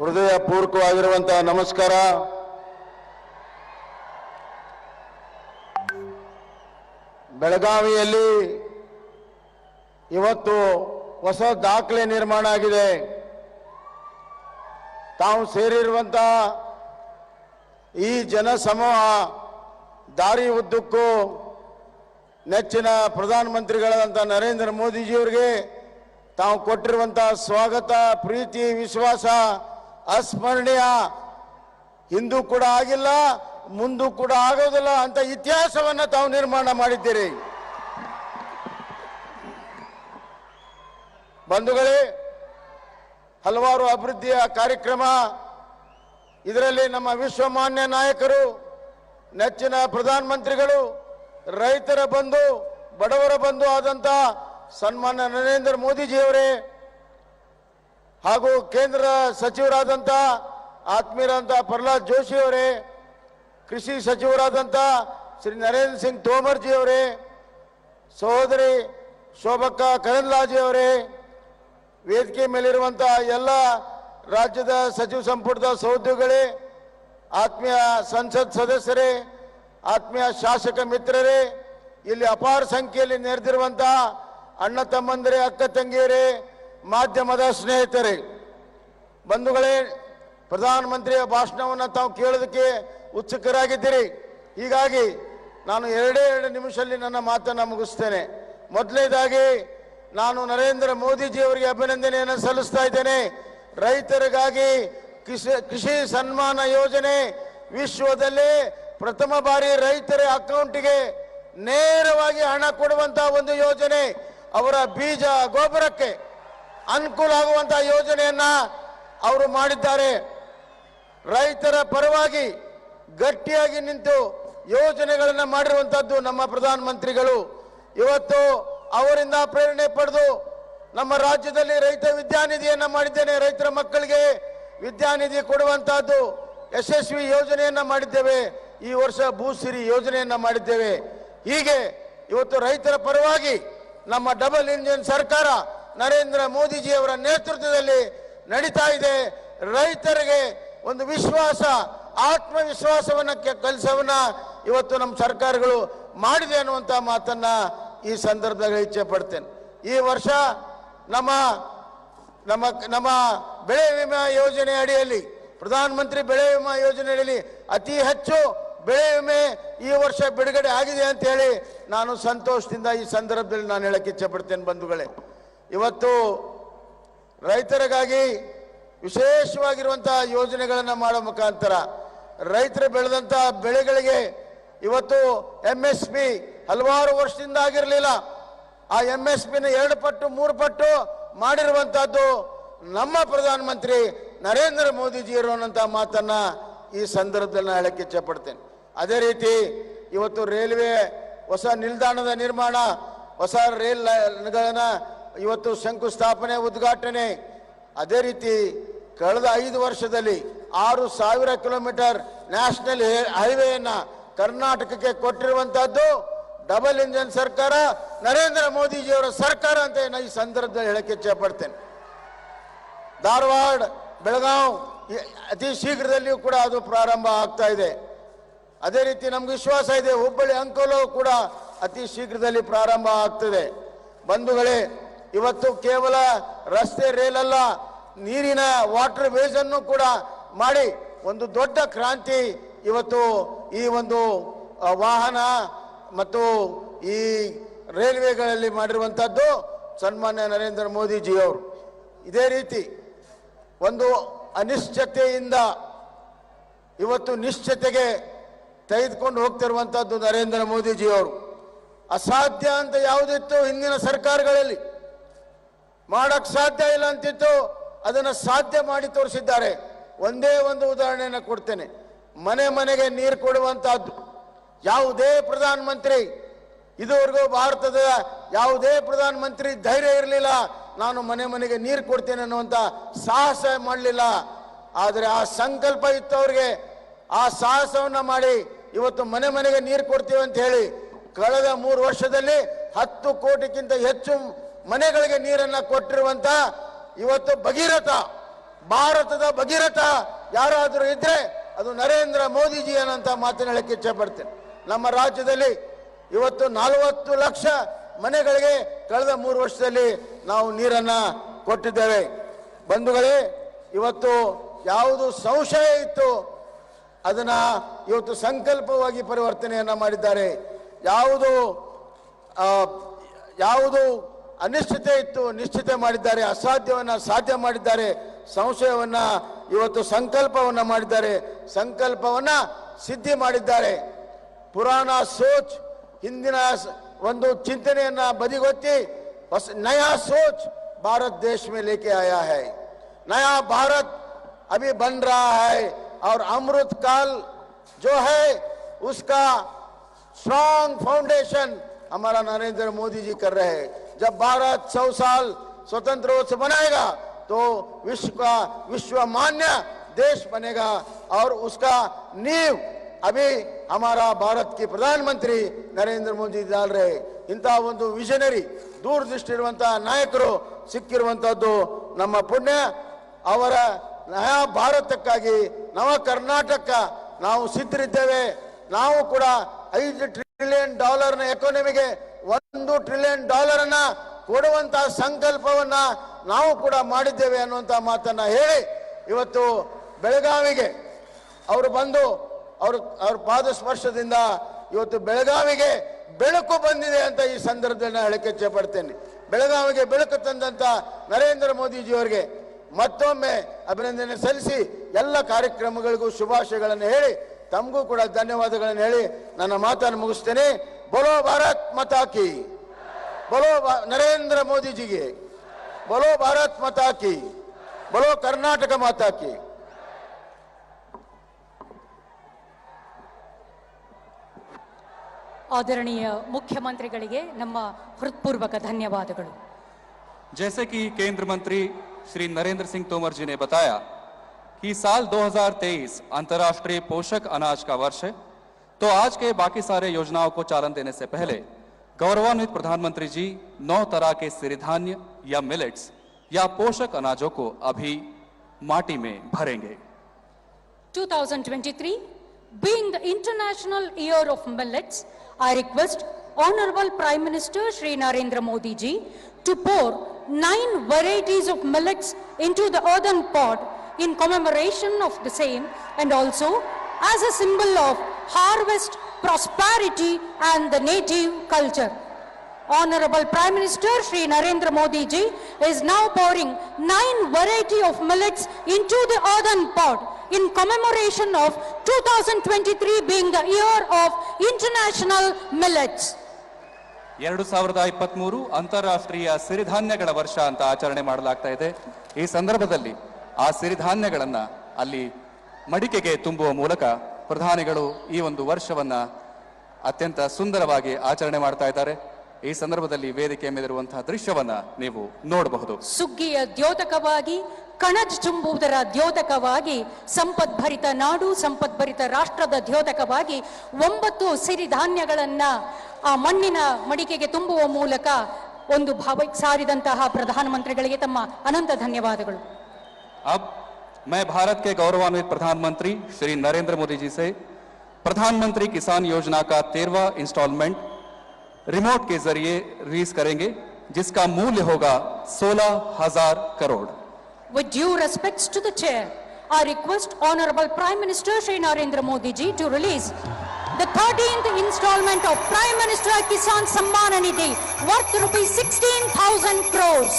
ಹೃದಯಪೂರ್ವಕವಾಗಿರುವಂತಹ ನಮಸ್ಕಾರ. ಬೆಳಗಾವಿಯಲ್ಲಿ ಇವತ್ತು ಹೊಸ ದಾಖಲೆ ನಿರ್ಮಾಣ ಆಗಿದೆ. ತಾವು ಸೇರಿರುವಂತ ಈ ಜನಸಮೂಹ ದಾರಿ ಉದ್ದಕ್ಕೂ ನೆಚ್ಚಿನ ಪ್ರಧಾನಮಂತ್ರಿಗಳಾದಂಥ ನರೇಂದ್ರ ಮೋದಿಜಿಯವರಿಗೆ ತಾವು ಕೊಟ್ಟಿರುವಂಥ ಸ್ವಾಗತ, ಪ್ರೀತಿ, ವಿಶ್ವಾಸ ಅಸ್ಮರಣೀಯ. ಹಿಂದೂ ಕೂಡ ಆಗಿಲ್ಲ, ಮುಂದೂ ಕೂಡ ಆಗೋದಿಲ್ಲ ಅಂತ ಇತಿಹಾಸವನ್ನು ತಾವು ನಿರ್ಮಾಣ ಮಾಡಿದ್ದೀರಿ. ಬಂಧುಗಳೇ, ಹಲವಾರು ಅಭಿವೃದ್ಧಿಯ ಕಾರ್ಯಕ್ರಮ, ಇದರಲ್ಲಿ ನಮ್ಮ ವಿಶ್ವಮಾನ್ಯ ನಾಯಕರು, ನೆಚ್ಚಿನ ಪ್ರಧಾನಮಂತ್ರಿಗಳು, ರೈತರ ಬಂಧು, ಬಡವರ ಬಂಧು ಆದಂಥ ಸನ್ಮಾನ್ಯ ನರೇಂದ್ರ ಮೋದಿಜಿಯವರೇ ಹಾಗೂ ಕೇಂದ್ರ ಸಚಿವರಾದಂಥ ಆತ್ಮೀಯರಾದಂಥ ಪ್ರಹ್ಲಾದ್ ಜೋಶಿ ಅವರೇ, ಕೃಷಿ ಸಚಿವರಾದಂಥ ಶ್ರೀ ನರೇಂದ್ರ ಸಿಂಗ್ ತೋಮರ್ಜಿ ಅವರೇ, ಸಹೋದರಿ ಶೋಭಕ್ಕ ಕರಂದ್ಲಾಜೆ ಅವರೇ, ವೇದಿಕೆ ಮೇಲಿರುವಂಥ ಎಲ್ಲ ರಾಜ್ಯದ ಸಚಿವ ಸಂಪುಟದ ಸಹೋದ್ಯೋಗಿಗಳೇ, ಆತ್ಮೀಯ ಸಂಸತ್ ಸದಸ್ಯರೇ, ಆತ್ಮೀಯ ಶಾಸಕ ಮಿತ್ರರೇ, ಇಲ್ಲಿ ಅಪಾರ ಸಂಖ್ಯೆಯಲ್ಲಿ ನೆರೆದಿರುವಂಥ ಅಣ್ಣ ತಮ್ಮಂದಿರೇ, ಅಕ್ಕ ತಂಗಿಯರೇ, ಮಾಧ್ಯಮದ ಸ್ನೇಹಿತರೇ, ಬಂಧುಗಳೇ, ಪ್ರಧಾನಮಂತ್ರಿಯ ಭಾಷಣವನ್ನು ತಾವು ಕೇಳೋದಕ್ಕೆ ಉತ್ಸುಕರಾಗಿದ್ದೀರಿ. ಹೀಗಾಗಿ ನಾನು ಎರಡೇ ನಿಮಿಷದಲ್ಲಿ ನನ್ನ ಮಾತನ್ನು ಮುಗಿಸ್ತೇನೆ. ಮೊದಲನೇದಾಗಿ ನಾನು ನರೇಂದ್ರ ಮೋದಿಜಿಯವರಿಗೆ ಅಭಿನಂದನೆಯನ್ನು ಸಲ್ಲಿಸ್ತಾ ಇದ್ದೇನೆ. ರೈತರಿಗಾಗಿ ಕೃಷಿ ಸನ್ಮಾನ ಯೋಜನೆ ವಿಶ್ವದಲ್ಲೇ ಪ್ರಥಮ ಬಾರಿ ರೈತರ ಅಕೌಂಟಿಗೆ ನೇರವಾಗಿ ಹಣ ಕೊಡುವಂತಹ ಒಂದು ಯೋಜನೆ, ಅವರ ಬೀಜ ಗೊಬ್ಬರಕ್ಕೆ ಅನುಕೂಲ ಆಗುವಂತಹ ಯೋಜನೆಯನ್ನ ಅವರು ಮಾಡಿದ್ದಾರೆ. ರೈತರ ಪರವಾಗಿ ಗಟ್ಟಿಯಾಗಿ ನಿಂತು ಯೋಜನೆಗಳನ್ನು ಮಾಡಿರುವಂತಹದ್ದು ನಮ್ಮ ಪ್ರಧಾನಮಂತ್ರಿಗಳು. ಇವತ್ತು ಅವರಿಂದ ಪ್ರೇರಣೆ ಪಡೆದು ನಮ್ಮ ರಾಜ್ಯದಲ್ಲಿ ರೈತ ವಿದ್ಯಾನಿಧಿಯನ್ನ ಮಾಡಿದ್ದೇನೆ. ರೈತರ ಮಕ್ಕಳಿಗೆ ವಿದ್ಯಾನಿಧಿ ಕೊಡುವಂತಹದ್ದು ಯಶಸ್ವಿ ಯೋಜನೆಯನ್ನ ಮಾಡಿದ್ದೇವೆ. ಈ ವರ್ಷ ಭೂಸಿರಿ ಯೋಜನೆಯನ್ನ ಮಾಡಿದ್ದೇವೆ. ಹೀಗೆ ಇವತ್ತು ರೈತರ ಪರವಾಗಿ ನಮ್ಮ ಡಬಲ್ ಇಂಜಿನ್ ಸರ್ಕಾರ ನರೇಂದ್ರ ಮೋದಿಜಿ ಅವರ ನೇತೃತ್ವದಲ್ಲಿ ನಡೀತಾ ಇದೆ. ರೈತರಿಗೆ ಒಂದು ವಿಶ್ವಾಸ, ಆತ್ಮವಿಶ್ವಾಸವನ್ನ ಕೆಲಸವನ್ನ ಇವತ್ತು ನಮ್ಮ ಸರ್ಕಾರಗಳು ಮಾಡಿದೆ ಅನ್ನುವಂಥ ಮಾತನ್ನ ಈ ಸಂದರ್ಭದಲ್ಲಿ ಇಚ್ಛೆ ಪಡ್ತೇನೆ. ಈ ವರ್ಷ ನಮ್ಮ ನಮ್ಮ ನಮ್ಮ ಬೆಳೆ ವಿಮಾ ಯೋಜನೆ ಅಡಿಯಲ್ಲಿ, ಪ್ರಧಾನಮಂತ್ರಿ ಬೆಳೆ ವಿಮಾ ಯೋಜನೆ ಅಡಿಯಲ್ಲಿ ಅತಿ ಹೆಚ್ಚು ಬೆಳೆ ವಿಮೆ ಈ ವರ್ಷ ಬಿಡುಗಡೆ ಆಗಿದೆ ಅಂತ ಹೇಳಿ ನಾನು ಸಂತೋಷದಿಂದ ಈ ಸಂದರ್ಭದಲ್ಲಿ ನಾನು ಹೇಳಕ್ಕೆ ಇಚ್ಛೆ ಪಡ್ತೇನೆ. ಬಂಧುಗಳೇ, ಇವತ್ತು ರೈತರಿಗಾಗಿ ವಿಶೇಷವಾಗಿರುವಂತಹ ಯೋಜನೆಗಳನ್ನು ಮಾಡೋ ಮುಖಾಂತರ ರೈತರು ಬೆಳೆದಂಥ ಬೆಳೆಗಳಿಗೆ ಇವತ್ತು MSP ಹಲವಾರು ವರ್ಷದಿಂದ ಆಗಿರಲಿಲ್ಲ. ಆ MSPನ 2 ಪಟ್ಟು 3 ಪಟ್ಟು ಮಾಡಿರುವಂತಹದ್ದು ನಮ್ಮ ಪ್ರಧಾನಮಂತ್ರಿ ನರೇಂದ್ರ ಮೋದಿಜಿ ಇರುವಂತಹ ಮಾತನ್ನ ಈ ಸಂದರ್ಭದಲ್ಲಿ ಹೇಳಕ್ಕೆ ಇಚ್ಛೆ ಪಡ್ತೇನೆ. ಅದೇ ರೀತಿ ಇವತ್ತು ರೈಲ್ವೆ ಹೊಸ ನಿಲ್ದಾಣದ ನಿರ್ಮಾಣ, ಹೊಸ ರೈಲ್ಗಳನ್ನ ಇವತ್ತು ಶಂಕುಸ್ಥಾಪನೆ, ಉದ್ಘಾಟನೆ. ಅದೇ ರೀತಿ ಕಳೆದ 5 ವರ್ಷದಲ್ಲಿ 6,000 ಕಿಲೋಮೀಟರ್ ನ್ಯಾಷನಲ್ ಹೈವೇಯನ್ನ ಕರ್ನಾಟಕಕ್ಕೆ ಕೊಟ್ಟಿರುವಂತಹದ್ದು ಡಬಲ್ ಇಂಜಿನ್ ಸರ್ಕಾರ, ನರೇಂದ್ರ ಮೋದಿಜಿಯವರ ಸರ್ಕಾರ ಅಂತ ಈ ಸಂದರ್ಭದಲ್ಲಿ ಹೇಳಕ್ಕೆ ಇಚ್ಛೆ ಪಡ್ತೇನೆ. ಧಾರವಾಡ, ಬೆಳಗಾವ್ ಅತಿ ಶೀಘ್ರದಲ್ಲಿಯೂ ಕೂಡ ಅದು ಪ್ರಾರಂಭ ಆಗ್ತಾ ಇದೆ. ಅದೇ ರೀತಿ ನಮ್ಗೆ ವಿಶ್ವಾಸ ಇದೆ, ಹುಬ್ಬಳ್ಳಿ ಅಂಕೋಲ ಕೂಡ ಅತಿ ಶೀಘ್ರದಲ್ಲಿ ಪ್ರಾರಂಭ ಆಗ್ತದೆ. ಬಂಧುಗಳೇ, ಇವತ್ತು ಕೇವಲ ರಸ್ತೆ ರೈಲಲ್ಲ, ನೀರಿನ ವಾಟರ್ ವೇಸ್ ಅನ್ನು ಕೂಡ ಮಾಡಿ ಒಂದು ದೊಡ್ಡ ಕ್ರಾಂತಿ ಇವತ್ತು ಈ ಒಂದು ವಾಹನ ಮತ್ತು ಈ ರೈಲ್ವೆಗಳಲ್ಲಿ ಮಾಡಿರುವಂತಹದ್ದು ಸನ್ಮಾನ್ಯ ನರೇಂದ್ರ ಮೋದಿಜಿಯವರು. ಇದೇ ರೀತಿ ಒಂದು ಅನಿಶ್ಚಿತೆಯಿಂದ ಇವತ್ತು ನಿಶ್ಚಿತೆಗೆ ತೆಗೆದುಕೊಂಡು ಹೋಗ್ತಿರುವಂತಹದ್ದು ನರೇಂದ್ರ ಮೋದಿಜಿಯವರು. ಅಸಾಧ್ಯ ಅಂತ ಯಾವುದಿತ್ತು ಹಿಂದಿನ ಸರ್ಕಾರಗಳಲ್ಲಿ, ಮಾಡಕ್ ಸಾಧ್ಯ ಇಲ್ಲ ಅಂತಿತ್ತು, ಅದನ್ನು ಸಾಧ್ಯ ಮಾಡಿ ತೋರಿಸಿದ್ದಾರೆ. ಒಂದೇ ಒಂದು ಉದಾಹರಣೆಯನ್ನು ಕೊಡ್ತೇನೆ. ಮನೆ ಮನೆಗೆ ನೀರು ಕೊಡುವಂತಹದ್ದು ಯಾವುದೇ ಪ್ರಧಾನಮಂತ್ರಿ ಇದುವರೆಗೂ ಭಾರತದ ಯಾವುದೇ ಪ್ರಧಾನಮಂತ್ರಿ ಧೈರ್ಯ ಇರಲಿಲ್ಲ, ನಾನು ಮನೆ ಮನೆಗೆ ನೀರು ಕೊಡ್ತೇನೆ ಅನ್ನುವಂಥ ಸಾಹಸ ಮಾಡಲಿಲ್ಲ. ಆದರೆ ಆ ಸಂಕಲ್ಪ ಇತ್ತು ಅವ್ರಿಗೆ. ಆ ಸಾಹಸವನ್ನ ಮಾಡಿ ಇವತ್ತು ಮನೆ ಮನೆಗೆ ನೀರು ಕೊಡ್ತೀವಿ ಅಂತ ಹೇಳಿ ಕಳೆದ 3 ವರ್ಷದಲ್ಲಿ 10 ಕೋಟಿಗಿಂತ ಹೆಚ್ಚು ಮನೆಗಳಿಗೆ ನೀರನ್ನ ಕೊಟ್ಟಿರುವಂತ ಇವತ್ತು ಭಗೀರಥ, ಭಾರತದ ಭಗೀರಥ ಯಾರಾದರೂ ಇದ್ರೆ ಅದು ನರೇಂದ್ರ ಮೋದಿಜಿ ಅನ್ನೋಂಥ ಮಾತನ್ನ ಹೇಳಕ್ಕೆ ಇಚ್ಛೆ ಪಡ್ತೇನೆ. ನಮ್ಮ ರಾಜ್ಯದಲ್ಲಿ ಇವತ್ತು 40 ಲಕ್ಷ ಮನೆಗಳಿಗೆ ಕಳೆದ 3 ವರ್ಷದಲ್ಲಿ ನಾವು ನೀರನ್ನ ಕೊಟ್ಟಿದ್ದೇವೆ. ಬಂಧುಗಳೇ, ಇವತ್ತು ಯಾವುದು ಸಂಶಯ ಇತ್ತು ಅದನ್ನ ಇವತ್ತು ಸಂಕಲ್ಪವಾಗಿ ಪರಿವರ್ತನೆಯನ್ನ ಮಾಡಿದ್ದಾರೆ. ಯಾವುದು ಅನಿಶ್ಚಿತೆ ಇತ್ತು ನಿಶ್ಚಿತ ಮಾಡಿದ್ದಾರೆ, ಅಸಾಧ್ಯವನ್ನ ಸಾಧ್ಯ ಮಾಡಿದ್ದಾರೆ, ಸಂಶಯವನ್ನ ಇವತ್ತು ಸಂಕಲ್ಪವನ್ನ ಮಾಡಿದ್ದಾರೆ, ಸಂಕಲ್ಪವನ್ನ ಸಿದ್ಧಿ ಮಾಡಿದ್ದಾರೆ. ಪುರಾಣ ಸೋಚ್ ಹಿಂದಿನ ಒಂದು ಚಿಂತನೆಯನ್ನ ಬದಿಗೊತ್ತಿ नया सोच भारत देश में लेके आया है. नया भारत अभी बन रहा है और अमृत काल जो है उसका स्ट्रॉन्ग फाउंडेशन हमारा नरेंद्र मोदी जी कर रहे हैं. जब भारत 100 साल स्वतंत्रोत्सव मनाएगा तो विश्व मान्य देश बनेगा और उसका नींव अभी हमारा भारत के प्रधानमंत्री नरेंद्र मोदी डाल रहे. इंತಹ ಒಂದು ವಿಷನರಿ ದೂರದೃಷ್ಟಿ ಇರುವಂತಹ ನಾಯಕರು ಸಿಕ್ಕಿರುವಂತದ್ದು ನಮ್ಮ ಪುಣ್ಯ. ಅವರ ನಯ ಭಾರತಕ್ಕಾಗಿ ನವ ಕರ್ನಾಟಕ ನಾವು ಸಿದ್ಧರಿದ್ದೇವೆ. ನಾವು ಕೂಡ $5 ಟ್ರಿಲಿಯನ್ ಎಕಾನಮಿಗೆ $1 ಟ್ರಿಲಿಯನ್ ಕೊಡುವಂತಹ ಸಂಕಲ್ಪವನ್ನ ನಾವು ಕೂಡ ಮಾಡಿದ್ದೇವೆ ಅನ್ನುವಂತ ಮಾತನ್ನ ಹೇಳಿ ಇವತ್ತು ಬೆಳಗಾವಿಗೆ ಅವರು ಬಂದು ಅವ್ರ ಪಾದ ಸ್ಪರ್ಶದಿಂದ ಇವತ್ತು ಬೆಳಗಾವಿಗೆ ಬೆಳಕು ಬಂದಿದೆ ಅಂತ ಈ ಸಂದರ್ಭದಲ್ಲಿ ನಾನು ಹೇಳಕ್ಕೆ ಇಚ್ಛೆಪಡ್ತೇನೆ. ಬೆಳಗಾವಿಗೆ ಬೆಳಕು ತಂದಂತ ನರೇಂದ್ರ ಮೋದಿಜಿ ಅವರಿಗೆ ಮತ್ತೊಮ್ಮೆ ಅಭಿನಂದನೆ ಸಲ್ಲಿಸಿ ಎಲ್ಲ ಕಾರ್ಯಕ್ರಮಗಳಿಗೂ ಶುಭಾಶಯಗಳನ್ನು ಹೇಳಿ ತಮಗೂ ಕೂಡ ಧನ್ಯವಾದಗಳನ್ನು ಹೇಳಿ ನನ್ನ ಮಾತನ್ನು ಮುಗಿಸ್ತೇನೆ. ಬೋಲೋ ಭಾರತ್ ಮಾತಾ ಕಿ, ಬೋಲೋ ನರೇಂದ್ರ ಮೋದಿಜಿಗೆ, ಬೋಲೋ ಭಾರತ್ ಮಾತಾ ಕಿ, ಬೋಲೋ ಕರ್ನಾಟಕ ಮಾತಾ ಕಿ. आदरणीय मुख्यमंत्रिಗಳಿಗೆ ನಮ್ಮ हृदयपूर्वक धन्यवादಗಳು. जैसे कि केंद्र मंत्री श्री नरेंद्र सिंह तोमर जी ने बताया कि साल 2023 अंतर्राष्ट्रीय पोषक अनाज का वर्ष है, तो आज के बाकी सारे योजनाओं को चालन देने से पहले गौरवान्वित प्रधानमंत्री जी 9 तरह के सिरिधान्य या मिलेट्स या पोषक अनाजों को अभी माटी में भरेंगे. 2023 being the International Year of Millets, I request Honorable Prime Minister Shri Narendra Modi ji to pour 9 varieties of millets into the earthen pot in commemoration of the same and also as a symbol of harvest, prosperity and the native culture. Honorable Prime Minister Shri Narendra Modi ji is now pouring 9 variety of millets into the earthen pot in commemoration of 2023 being the year of International Millets. 2023 ಅಂತಾರಾಷ್ಟ್ರೀಯ ಸಿರಿಧಾನ್ಯಗಳ ವರ್ಷ ಅಂತ ಆಚರಣೆ ಮಾಡಲಾಗ್ತಾ ಇದೆ. ಈ ಸಂದರ್ಭದಲ್ಲಿ ಆ ಸಿರಿಧಾನ್ಯಗಳನ್ನ ಅಲ್ಲಿ ಮಡಿಕೆಗೆ ತುಂಬುವ ಮೂಲಕ ಪ್ರಧಾನಿಗಳು ಈ ಒಂದು ವರ್ಷವನ್ನ ಅತ್ಯಂತ ಸುಂದರವಾಗಿ ಆಚರಣೆ ಮಾಡ್ತಾ ಇದ್ದಾರೆ. ಈ ಸಂದರ್ಭದಲ್ಲಿ ವೇದಿಕೆ ಮೇಲಿರುವಂತಹ ದೃಶ್ಯವನ್ನ ನೀವು ನೋಡಬಹುದು. ಸುಗ್ಗಿಯ ದ್ಯೋತಕವಾಗಿ ಕಣಜ ತುಂಬುವುದರ ದ್ಯೋತಕವಾಗಿ ಸಂಪದ್ಭರಿತ ನಾಡು ಸಂಪದ್ಭರಿತ ರಾಷ್ಟ್ರದ ದ್ಯೋತಕವಾಗಿ 9 ಸಿರಿಧಾನ್ಯಗಳನ್ನ ಆ ಮಣ್ಣಿನ ಮಡಿಕೆಗೆ ತುಂಬುವ ಮೂಲಕ ಒಂದು ಭಾವಕ್ಕೆ ಸಾರಿದಂತಹ ಪ್ರಧಾನಮಂತ್ರಿಗಳಿಗೆ ತಮ್ಮ ಅನಂತ ಧನ್ಯವಾದಗಳು. अब मैं भारत के गौरवान्वित प्रधानमंत्री श्री नरेंद्र मोदी जी से प्रधानमंत्री किसान योजना का 13वां इंस्टॉलमेंट रिमोट के जरिए रिलीज करेंगे, जिसका मूल्य होगा 16,000 crore. With due respects to the chair, I request Honorable Prime Minister Shri Narendra Modi ji to release the 13th installment of Prime Minister Kisan Samman Nidhi worth rupees 16,000 crores.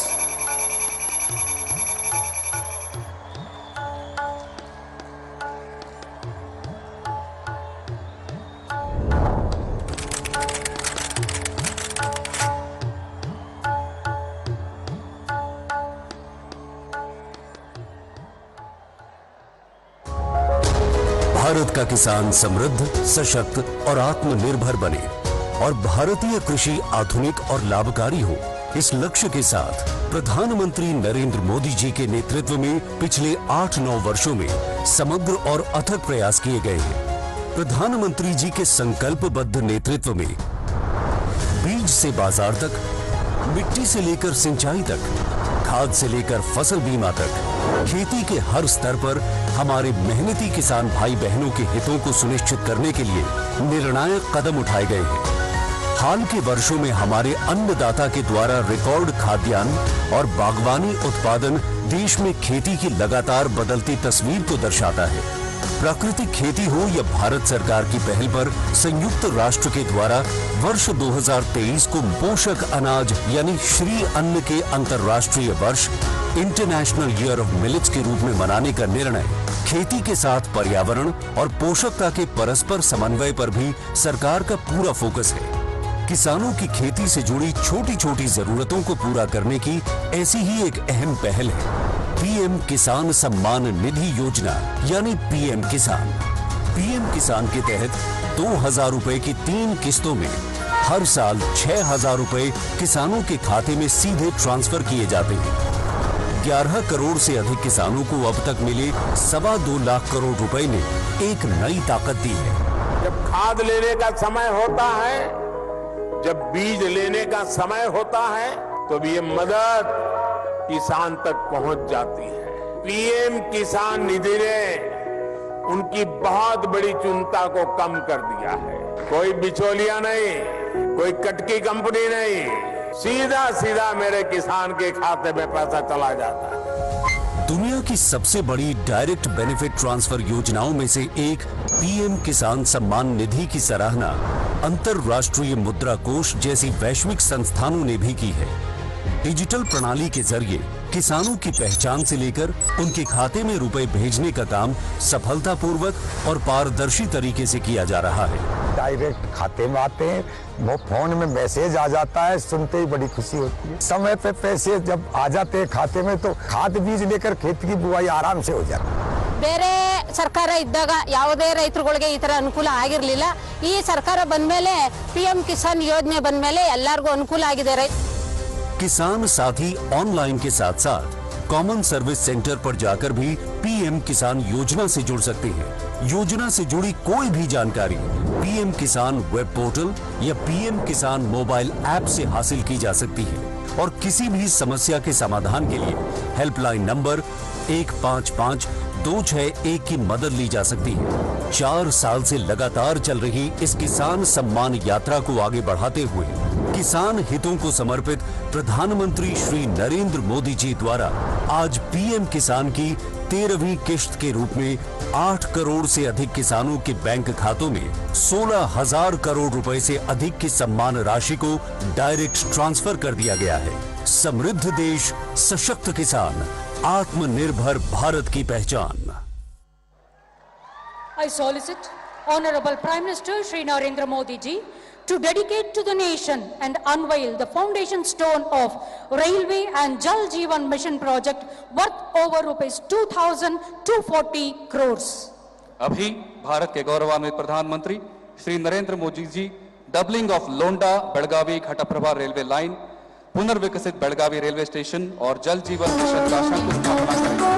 Bharat का किसान समृद्ध, सशक्त और आत्मनिर्भर बने और भारतीय कृषि आधुनिक और लाभकारी हो, इस लक्ष्य के साथ प्रधानमंत्री नरेंद्र मोदी जी के नेतृत्व में पिछले 8-9 वर्षों में समग्र और अथक प्रयास किए गए हैं. प्रधानमंत्री जी के संकल्पबद्ध नेतृत्व में बीज से बाजार तक, मिट्टी से लेकर सिंचाई तक, खाद से लेकर फसल बीमा तक, खेती के हर स्तर पर हमारे मेहनती किसान भाई बहनों के हितों को सुनिश्चित करने के लिए निर्णायक कदम उठाए गए हैं. हाल के वर्षों में हमारे अन्नदाता के द्वारा रिकॉर्ड खाद्यान्न और बागवानी उत्पादन देश में खेती की लगातार बदलती तस्वीर को दर्शाता है। प्राकृतिक खेती हो या भारत सरकार की पहल पर संयुक्त राष्ट्र के द्वारा वर्ष 2023 को पोषक अनाज यानी श्री अन्न के अंतर्राष्ट्रीय वर्ष इंटरनेशनल ईयर ऑफ मिलेट्स के रूप में मनाने का निर्णय खेती के साथ पर्यावरण और पोषकता के परस्पर समन्वय पर भी सरकार का पूरा फोकस है। किसानों की खेती से जुड़ी छोटी छोटी जरूरतों को पूरा करने की ऐसी ही एक अहम पहल है पीएम किसान सम्मान निधि योजना यानी पीएम किसान। पीएम किसान के तहत 2000 रुपए की 3 किस्तों में हर साल 6000 रुपए किसानों के खाते में सीधे ट्रांसफर किए जाते हैं। 11 करोड़ से अधिक किसानों को अब तक मिले 2.25 लाख करोड़ रुपए ने एक नई ताकत दी है। जब खाद लेने का समय होता है, जब बीज लेने का समय होता है, तो ये मदद किसान तक पहुंच जाती है। पीएम किसान निधि ने उनकी बहुत बड़ी चिंता को कम कर दिया है। कोई बिचौलिया नहीं, कोई कटकी कंपनी नहीं, सीधा सीधा मेरे किसान के खाते में पैसा चला जाता है। दुनिया की सबसे बड़ी डायरेक्ट बेनिफिट ट्रांसफर योजनाओं में से एक पीएम किसान सम्मान निधि की सराहना अंतर्राष्ट्रीय मुद्रा कोष जैसी वैश्विक संस्थानों ने भी की है। डिजिटल प्रणाली के जरिए किसानों की पहचान से लेकर उनके खाते में रुपए भेजने का काम सफलतापूर्वक और पारदर्शी तरीके से किया जा रहा है। डायरेक्ट खाते में आते हैं, वो फोन में मैसेज आ जाता है, सुनते ही बड़ी खुशी होती है। समय पे पैसे जब आ जाते हैं खाते में तो खाद बीज लेकर खेत की बुआई आराम से हो जाती है। ಬೇರೆ ಸರ್ಕಾರ ಇದ್ದಾಗ ಯಾವುದೇ ರೈತರುಗಳಿಗೆ ಈ ತರ ಅನುಕೂಲ ಆಗಿರಲಿಲ್ಲ। ಈ ಸರ್ಕಾರ ಬಂದ್ಮೇಲೆ ಪಿಎಂ ಕಿಸಾನ್ ಯೋಜನೆ ಬಂದ್ಮೇಲೆ ಎಲ್ಲರಿಗೂ ಅನುಕೂಲ ಆಗಿದೆ। किसान साथी ऑनलाइन के साथ साथ कॉमन सर्विस सेंटर पर जाकर भी पीएम किसान योजना से जुड़ सकते हैं। योजना से जुड़ी कोई भी जानकारी पीएम किसान वेब पोर्टल या पीएम किसान मोबाइल ऐप से हासिल की जा सकती है और किसी भी समस्या के समाधान के लिए हेल्पलाइन नंबर 155261 की मदद ली जा सकती है। 4 साल से लगातार चल रही इस किसान सम्मान यात्रा को आगे बढ़ाते हुए किसान हितों को समर्पित प्रधानमंत्री श्री नरेंद्र मोदी जी द्वारा आज पीएम किसान की 13वीं किश्त के रूप में 8 करोड़ से अधिक किसानों के बैंक खातों में 16,000 करोड़ रुपए से अधिक की सम्मान राशि को डायरेक्ट ट्रांसफर कर दिया गया है। समृद्ध देश, सशक्त किसान, आत्मनिर्भर भारत की पहचान। I solicit Honorable Prime Minister Shri Narendra Modi ji to dedicate to the nation and unveil the foundation stone of Railway and Jal Jeevan Mission project worth over rupees 2,240 crores. अभी भारत के गौरवान्वित प्रधानमंत्री Shri Narendra Modi ji doubling of Londa Belagavi Ghataprabha railway line, पुनर्विकसित Belagavi railway station और जल जीवन mission का शंकुस्थापना करेंगे।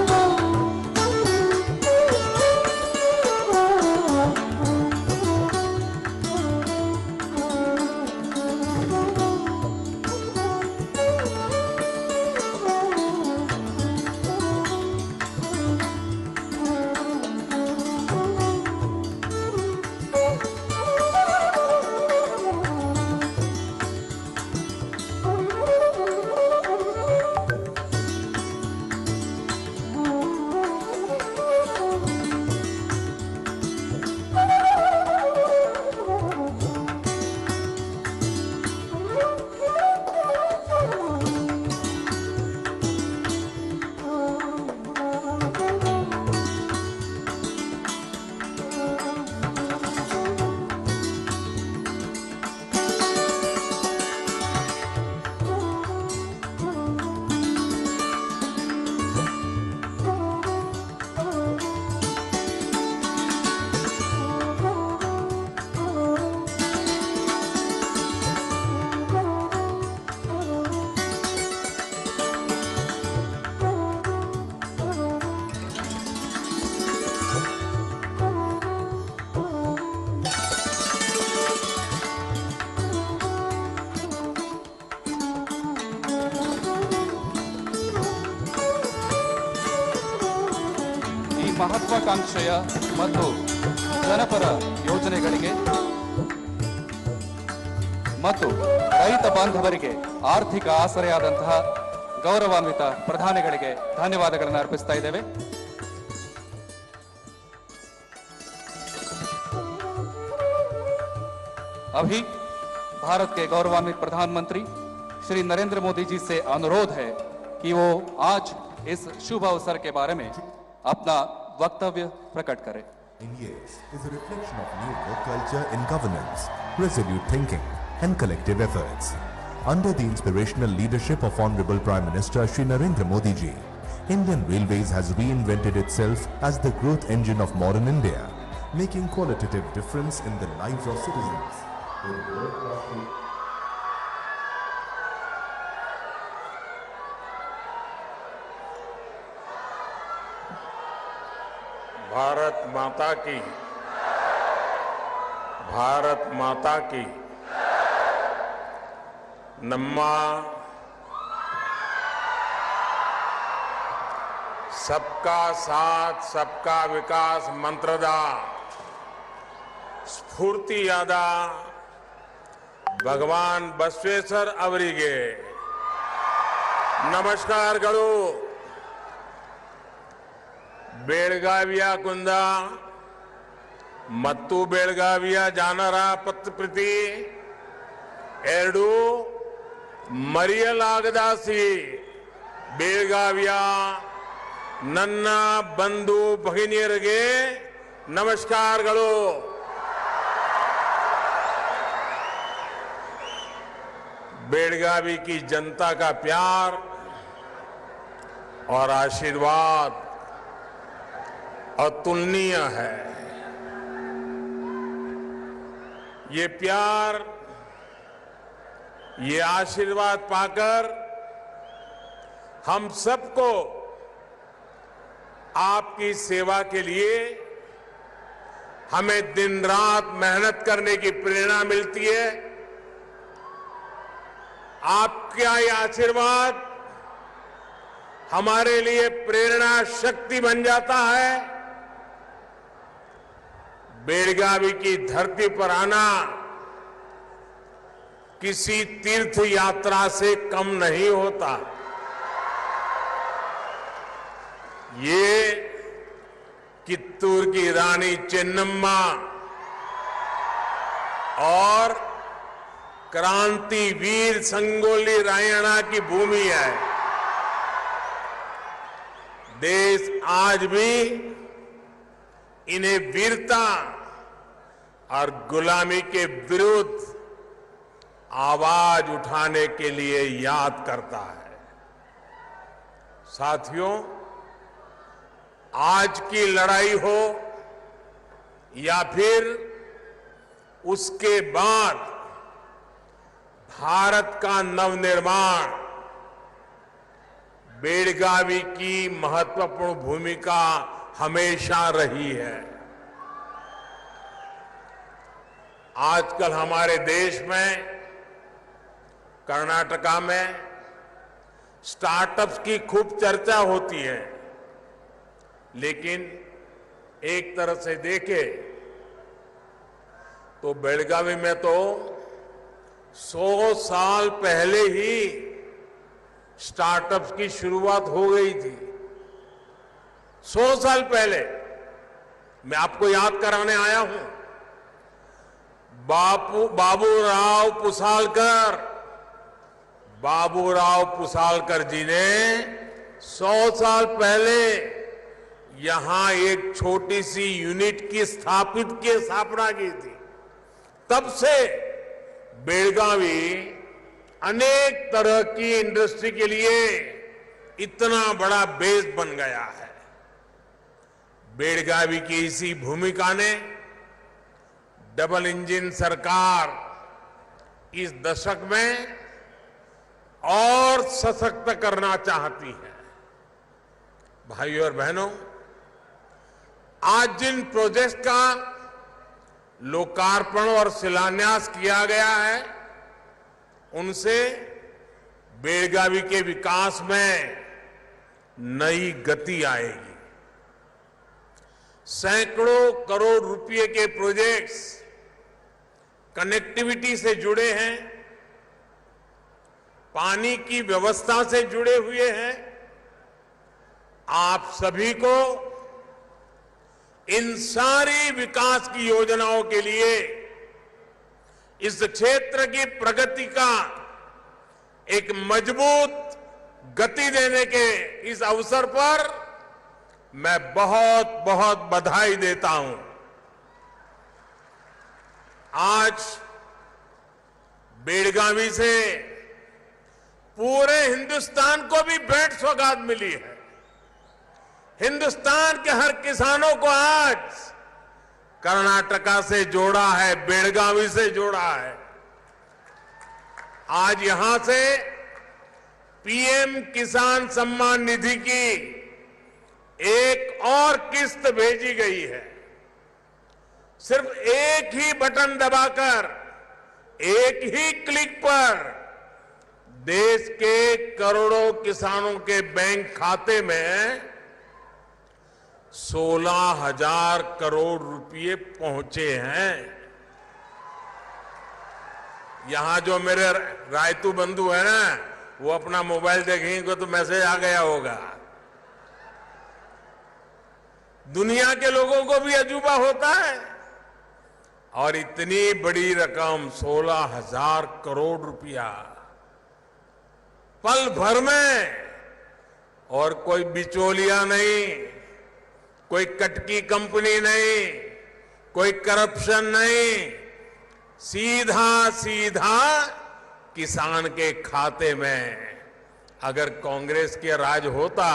ಮಹತ್ವಾಕಾಂಕ್ಷೆಯ ಮತ್ತು ಜನಪರ ಯೋಜನೆಗಳಿಗೆ ಮತ್ತು ರೈತ ಬಾಂಧವರಿಗೆ ಆರ್ಥಿಕ ಆಸರೆಯಾದಂತಹ ಗೌರವಾನ್ವಿತ ಪ್ರಧಾನಿಗಳಿಗೆ ಧನ್ಯವಾದಗಳನ್ನು ಅರ್ಪಿಸ್ತಾ ಇದ್ದೇವೆ. अभी भारत के गौरवान्वित प्रधानमंत्री श्री नरेंद्र मोदी जी से अनुरोध है कि वो आज इस शुभ अवसर के बारे में अपना वक्तव्य प्रकट करें. In years is a reflection of new work culture in governance, resolute thinking and collective efforts. Under the inspirational leadership of Honorable Prime Minister Shri Narendra Modi ji, Indian Railways has reinvented itself as the growth engine of modern India, making qualitative difference in the lives of citizens. Bharat माता की नम्मा सबका साथ सबका विकास मंत्रदा स्फूर्ति यादा भगवान बसवेश्वर ಅವರಿಗೆ ನಮಸ್ಕಾರಗಳು. ಬೆಳಗಾವಿಯ ಕುಂದ ಮತ್ತು ಬೆಳಗಾವಿಯ ಜನರ ಪ್ರತಿ ಎರಡು ಮರೆಯಲಾಗದ ಸಿಹಿ. ಬೆಳಗಾವಿಯ ನನ್ನ ಬಂಧು ಭಗಿನಿಯರಿಗೆ ನಮಸ್ಕಾರಗಳು. बेलगावी की जनता का प्यार और आशीर्वाद अतुलनीय है. ये प्यार, ये आशीर्वाद पाकर हम सबको आपकी सेवा के लिए हमें दिन रात मेहनत करने की प्रेरणा मिलती है. आपका ये आशीर्वाद हमारे लिए प्रेरणा शक्ति बन जाता है. बेलगावी की धरती पर आना किसी तीर्थ यात्रा से कम नहीं होता. ये कित्तूर की रानी चेन्नम्मा और क्रांति वीर संगोली रायण्णा की भूमि है. देश आज भी इन्हें वीरता और गुलामी के विरुद्ध आवाज उठाने के लिए याद करता है. साथियों, आज की लड़ाई हो या फिर उसके बाद भारत का नवनिर्माण, बेलगावी की महत्वपूर्ण भूमिका हमेशा रही है. आजकल हमारे देश में, कर्नाटका में स्टार्टअप्स की खूब चर्चा होती है, लेकिन एक तरह से देखें तो बेलगावी में तो 100 साल पहले ही स्टार्टअप्स की शुरुआत हो गई थी. 100 साल पहले मैं आपको याद कराने आया हूं. बाबूराव पुसालकर जी ने 100 साल पहले यहां एक छोटी सी यूनिट की स्थापना की थी. तब से बेलगावी अनेक तरह की इंडस्ट्री के लिए इतना बड़ा बेस बन गया है. बेलगावी की इसी भूमिका ने डबल इंजन सरकार इस दशक में और सशक्त करना चाहती है. भाइयों और बहनों, आज जिन प्रोजेक्ट का लोकार्पण और शिलान्यास किया गया है, उनसे बेलगावी के विकास में नई गति आएगी. सैकड़ों करोड़ रुपए के प्रोजेक्ट्स कनेक्टिविटी से जुड़े हैं. पानी की व्यवस्था से जुड़े हुए हैं। आप सभी को इन सारी विकास की योजनाओं के लिए इस क्षेत्र की प्रगति का एक मजबूत गति देने के इस अवसर पर मैं बहुत बहुत बधाई देता हूं। आज बेलगावी से पूरे हिंदुस्तान को भी भेंट सौगात मिली है। हिंदुस्तान के हर किसानों को आज कर्नाटका से जोड़ा है, बेलगावी से जोड़ा है। आज यहां से पीएम किसान सम्मान निधि की एक और किस्त भेजी गई है। सिर्फ एक ही बटन दबाकर, एक ही क्लिक पर देश के करोड़ों किसानों के बैंक खाते में 16,000 करोड़ रुपए पहुंचे हैं। यहां जो मेरे रायतू बंधु है ना, वो अपना मोबाइल देखेंगे तो मैसेज आ गया होगा। दुनिया के लोगों को भी अजूबा होता है, और इतनी बड़ी रकम 16,000 करोड़ रुपया पल भर में, और कोई बिचौलिया नहीं, कोई कटकी कंपनी नहीं, कोई करप्शन नहीं, सीधा सीधा किसान के खाते में। अगर कांग्रेस के राज होता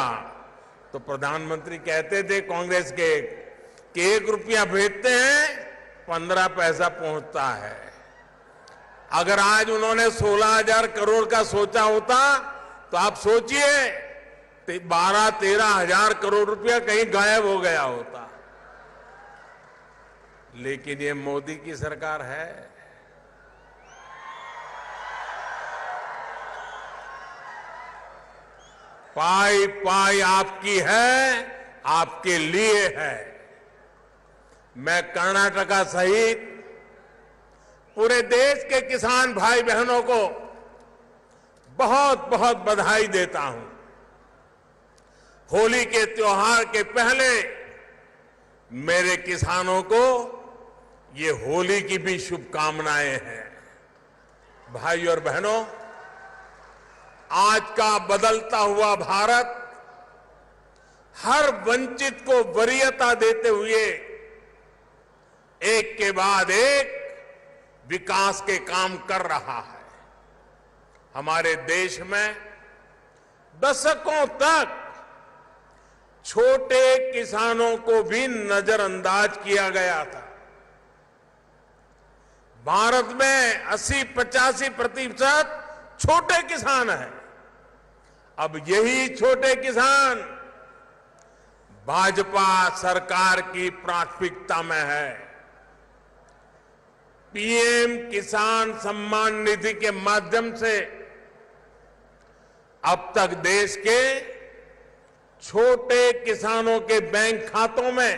तो प्रधानमंत्री कहते थे कांग्रेस के कि 1 रुपया भेजते हैं 15 पैसा पहुंचता है। अगर आज उन्होंने 16,000 करोड़ का सोचा होता तो आप सोचिए 12-13 हजार करोड़ रुपया कहीं गायब हो गया होता। लेकिन ये मोदी की सरकार है। पाई पाई आपकी है, आपके लिए है। मैं कर्नाटका सहित पूरे देश के किसान भाई बहनों को बहुत बहुत बधाई देता हूं। होली के त्योहार के पहले मेरे किसानों को ये होली की भी शुभकामनाएं हैं। भाई और बहनों, आज का बदलता हुआ भारत हर वंचित को वरीयता देते हुए एक के बाद एक विकास के काम कर रहा है। हमारे देश में दशकों तक छोटे किसानों को भी नजरअंदाज किया गया था। भारत में 80-85% छोटे किसान हैं। अब यही छोटे किसान भाजपा सरकार की प्राथमिकता में है। पीएम किसान सम्मान निधि के माध्यम से अब तक देश के छोटे किसानों के बैंक खातों में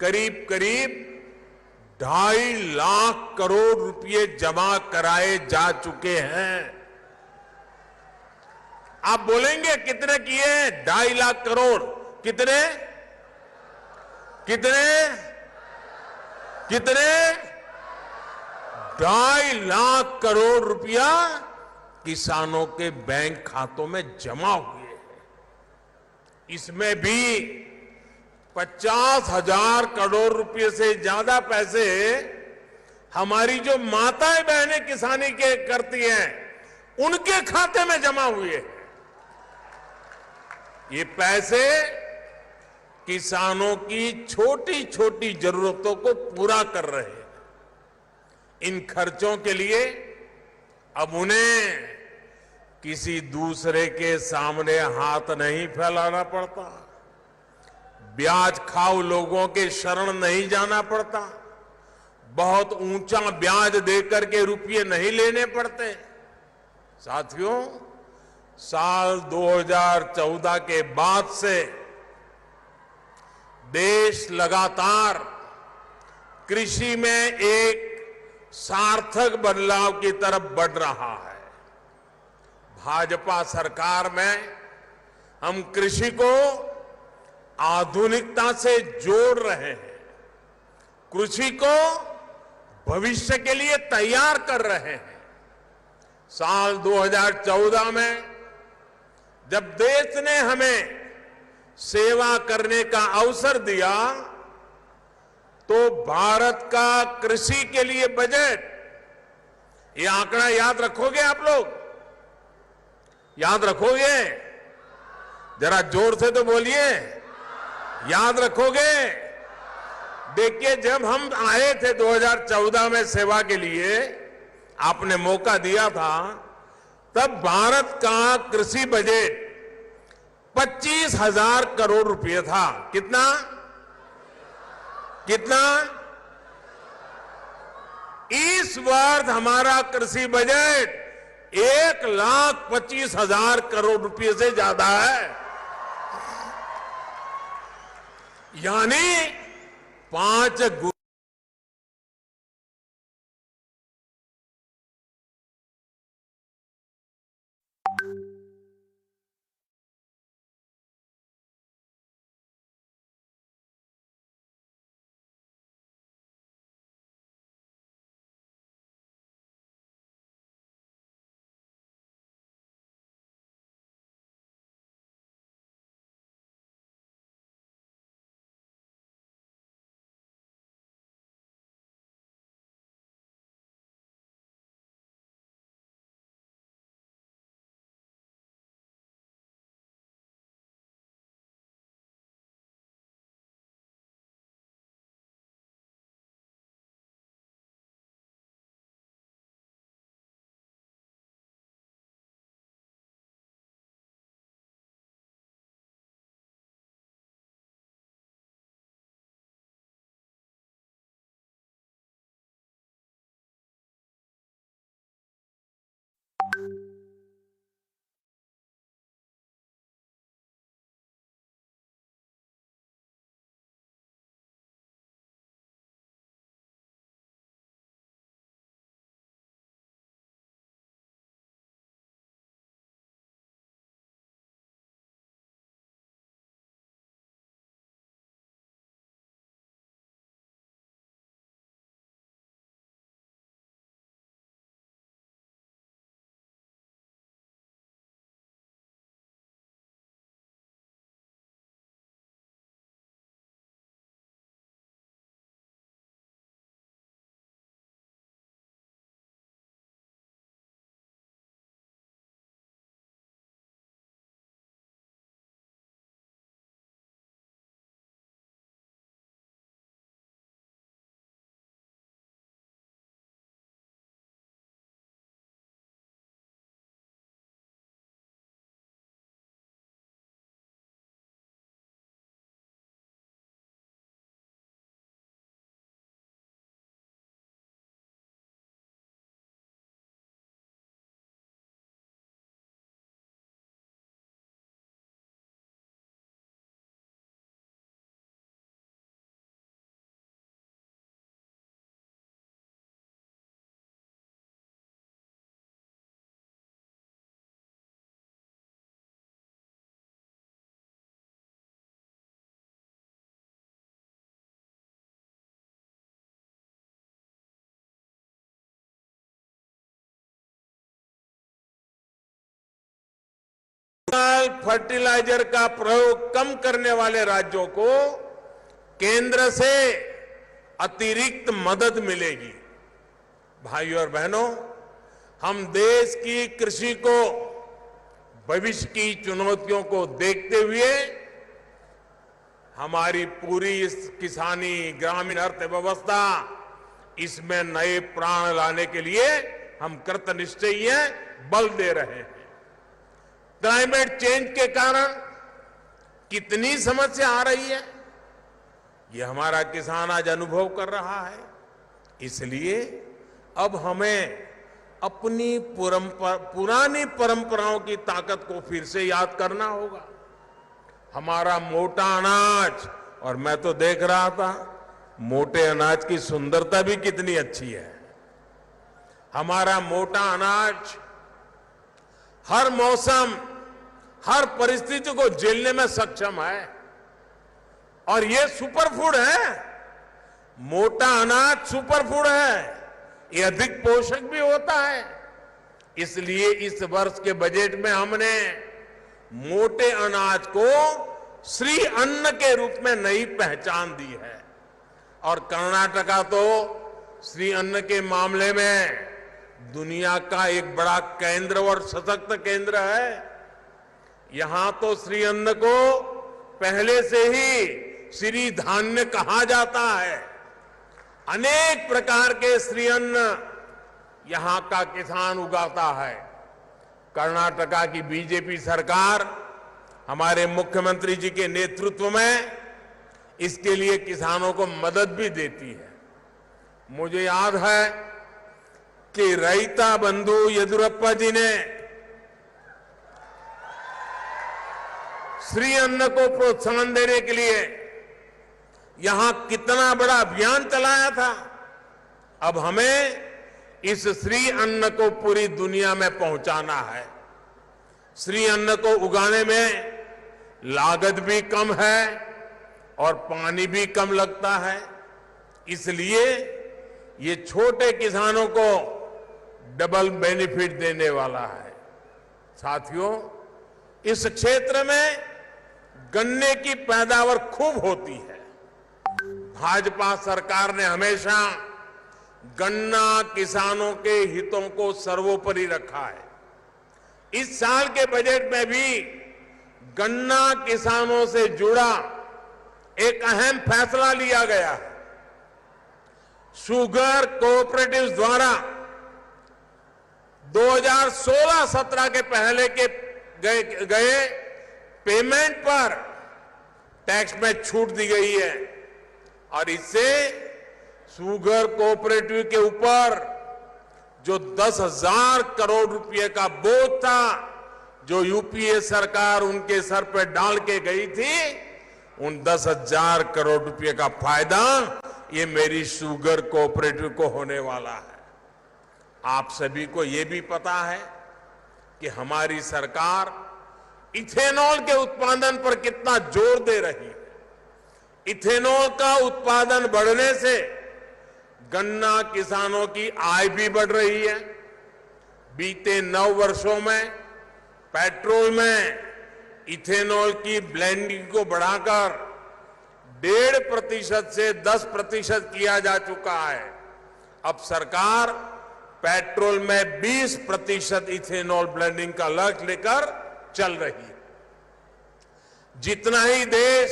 करीब करीब 2.5 लाख करोड़ रुपए जमा कराए जा चुके हैं। आप बोलेंगे कितने किए? 2.5 लाख करोड़। कितने कितने कितने 2.5 लाख करोड़ रुपया किसानों के बैंक खातों में जमा हुए हैं। इसमें भी 50,000 करोड़ रुपए से ज्यादा पैसे हमारी जो माताएं बहनें किसानी के करती हैं उनके खाते में जमा हुए हैं। ये पैसे किसानों की छोटी छोटी जरूरतों को पूरा कर रहे हैं। इन खर्चों के लिए अब उन्हें किसी दूसरे के सामने हाथ नहीं फैलाना पड़ता, ब्याज खाऊ लोगों के शरण नहीं जाना पड़ता, बहुत ऊंचा ब्याज देकर के रुपये नहीं लेने पड़ते। साथियों, साल 2014 के बाद से देश लगातार कृषि में एक सार्थक बदलाव की तरफ बढ़ रहा है। भाजपा सरकार में हम कृषि को आधुनिकता से जोड़ रहे हैं, कृषि को भविष्य के लिए तैयार कर रहे हैं। साल 2014 में जब देश ने हमें सेवा करने का अवसर दिया तो भारत का कृषि के लिए बजट, ये आंकड़ा याद रखोगे आप लोग? याद रखोगे? जरा जोर से तो बोलिए, याद रखोगे? देखिए, जब हम आए थे 2014 में सेवा के लिए, आपने मौका दिया था, तब भारत का कृषि बजट 25,000 करोड़ रुपए था। कितना? कितना? इस वर्ष हमारा कृषि बजट 1,25,000 करोड़ रुपए से ज्यादा है, यानी 5 गुना। फर्टिलाइजर का प्रयोग कम करने वाले राज्यों को केंद्र से अतिरिक्त मदद मिलेगी। भाइयों और बहनों, हम देश की कृषि को भविष्य की चुनौतियों को देखते हुए हमारी पूरी इस किसानी ग्रामीण अर्थव्यवस्था, इसमें नए प्राण लाने के लिए हम कृतनिश्चयी हैं, बल दे रहे हैं। क्लाइमेट चेंज के कारण कितनी समस्या आ रही है, ये हमारा किसान आज अनुभव कर रहा है। इसलिए अब हमें अपनी पुरानी परंपराओं की ताकत को फिर से याद करना होगा। हमारा मोटा अनाज, और मैं तो देख रहा था मोटे अनाज की सुंदरता भी कितनी अच्छी है। हमारा मोटा अनाज हर मौसम, हर परिस्थिति को झेलने में सक्षम है। और ये सुपरफूड है। मोटा अनाज सुपरफूड है, ये अधिक पोषक भी होता है। इसलिए इस वर्ष के बजट में हमने मोटे अनाज को श्री अन्न के रूप में नई पहचान दी है। और कर्नाटका तो श्री अन्न के मामले में दुनिया का एक बड़ा केंद्र और सशक्त केंद्र है। यहां तो श्री अन्न को पहले से ही श्री धान्य कहा जाता है। अनेक प्रकार के श्री अन्न यहां का किसान उगाता है। कर्नाटका की बीजेपी सरकार हमारे मुख्यमंत्री जी के नेतृत्व में इसके लिए किसानों को मदद भी देती है। मुझे याद है कि रैता बंधु येदियुरप्पा जी ने श्री अन्न को प्रोत्साहन देने के लिए यहां कितना बड़ा अभियान चलाया था। अब हमें इस श्री अन्न को पूरी दुनिया में पहुंचाना है। श्री अन्न को उगाने में लागत भी कम है और पानी भी कम लगता है। इसलिए ये छोटे किसानों को डबल बेनिफिट देने वाला है। साथियों, इस क्षेत्र में गन्ने की पैदावार खूब होती है। भाजपा सरकार ने हमेशा गन्ना किसानों के हितों को सर्वोपरि रखा है। इस साल के बजट में भी गन्ना किसानों से जुड़ा एक अहम फैसला लिया गया है। शुगर कोऑपरेटिव्स द्वारा 2016-17 के पहले के गए पेमेंट पर टैक्स में छूट दी गई है और इससे शुगर कोऑपरेटिव के ऊपर जो 10,000 करोड़ रुपए का बोझ था, जो यूपीए सरकार उनके सर पर डाल के गई थी, उन 10,000 करोड़ रुपए का फायदा ये मेरी शुगर कोऑपरेटिव को होने वाला है। आप सभी को ये भी पता है कि हमारी सरकार इथेनॉल के उत्पादन पर कितना जोर दे रही है। इथेनॉल का उत्पादन बढ़ने से गन्ना किसानों की आय भी बढ़ रही है। बीते 9 वर्षों में पेट्रोल में इथेनॉल की ब्लेंडिंग को बढ़ाकर 1.5% से 10% किया जा चुका है। अब सरकार पेट्रोल में 20% इथेनॉल ब्लेंडिंग का लक्ष्य लेकर चल रही है। जितना ही देश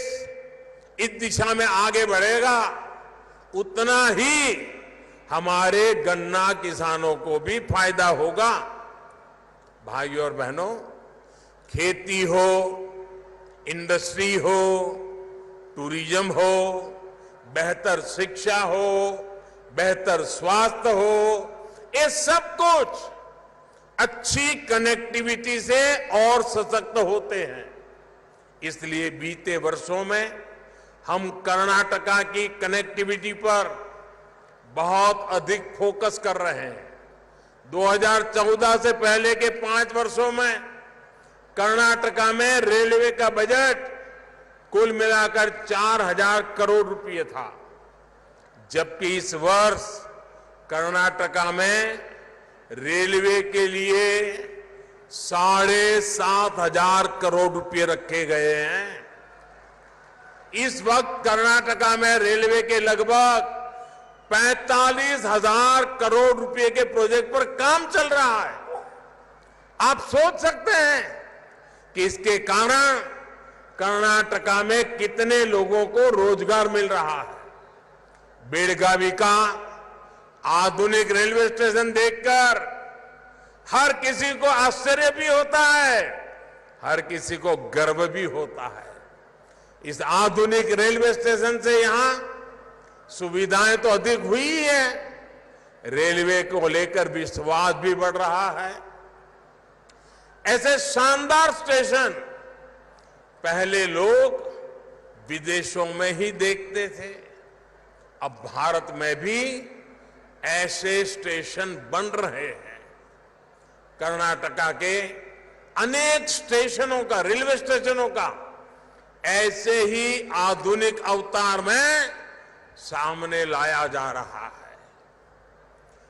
इस दिशा में आगे बढ़ेगा, उतना ही हमारे गन्ना किसानों को भी फायदा होगा। भाइयों और बहनों, खेती हो, इंडस्ट्री हो, टूरिज्म हो, बेहतर शिक्षा हो, बेहतर स्वास्थ्य हो, ये सब कुछ अच्छी कनेक्टिविटी से और सशक्त होते हैं। इसलिए बीते वर्षों में हम कर्नाटका की कनेक्टिविटी पर बहुत अधिक फोकस कर रहे हैं। 2014 से पहले के 5 वर्षों में कर्नाटका में रेलवे का बजट कुल मिलाकर 4,000 करोड़ रुपए था, जबकि इस वर्ष कर्नाटका में रेलवे के लिए 7,500 करोड़ रुपए रखे गए हैं। इस वक्त कर्नाटका में रेलवे के लगभग 45,000 करोड़ रुपए के प्रोजेक्ट पर काम चल रहा है। आप सोच सकते हैं कि इसके कारण कर्नाटका में कितने लोगों को रोजगार मिल रहा है। बेळगावी का आधुनिक रेलवे स्टेशन देखकर हर किसी को आश्चर्य भी होता है, हर किसी को गर्व भी होता है। इस आधुनिक रेलवे स्टेशन से यहां सुविधाएं तो अधिक हुई है, रेलवे को लेकर विश्वास भी बढ़ रहा है। ऐसे शानदार स्टेशन पहले लोग विदेशों में ही देखते थे, अब भारत में भी ऐसे स्टेशन बन रहे हैं। कर्नाटका के अनेक स्टेशनों का, रेलवे स्टेशनों का ऐसे ही आधुनिक अवतार में सामने लाया जा रहा है।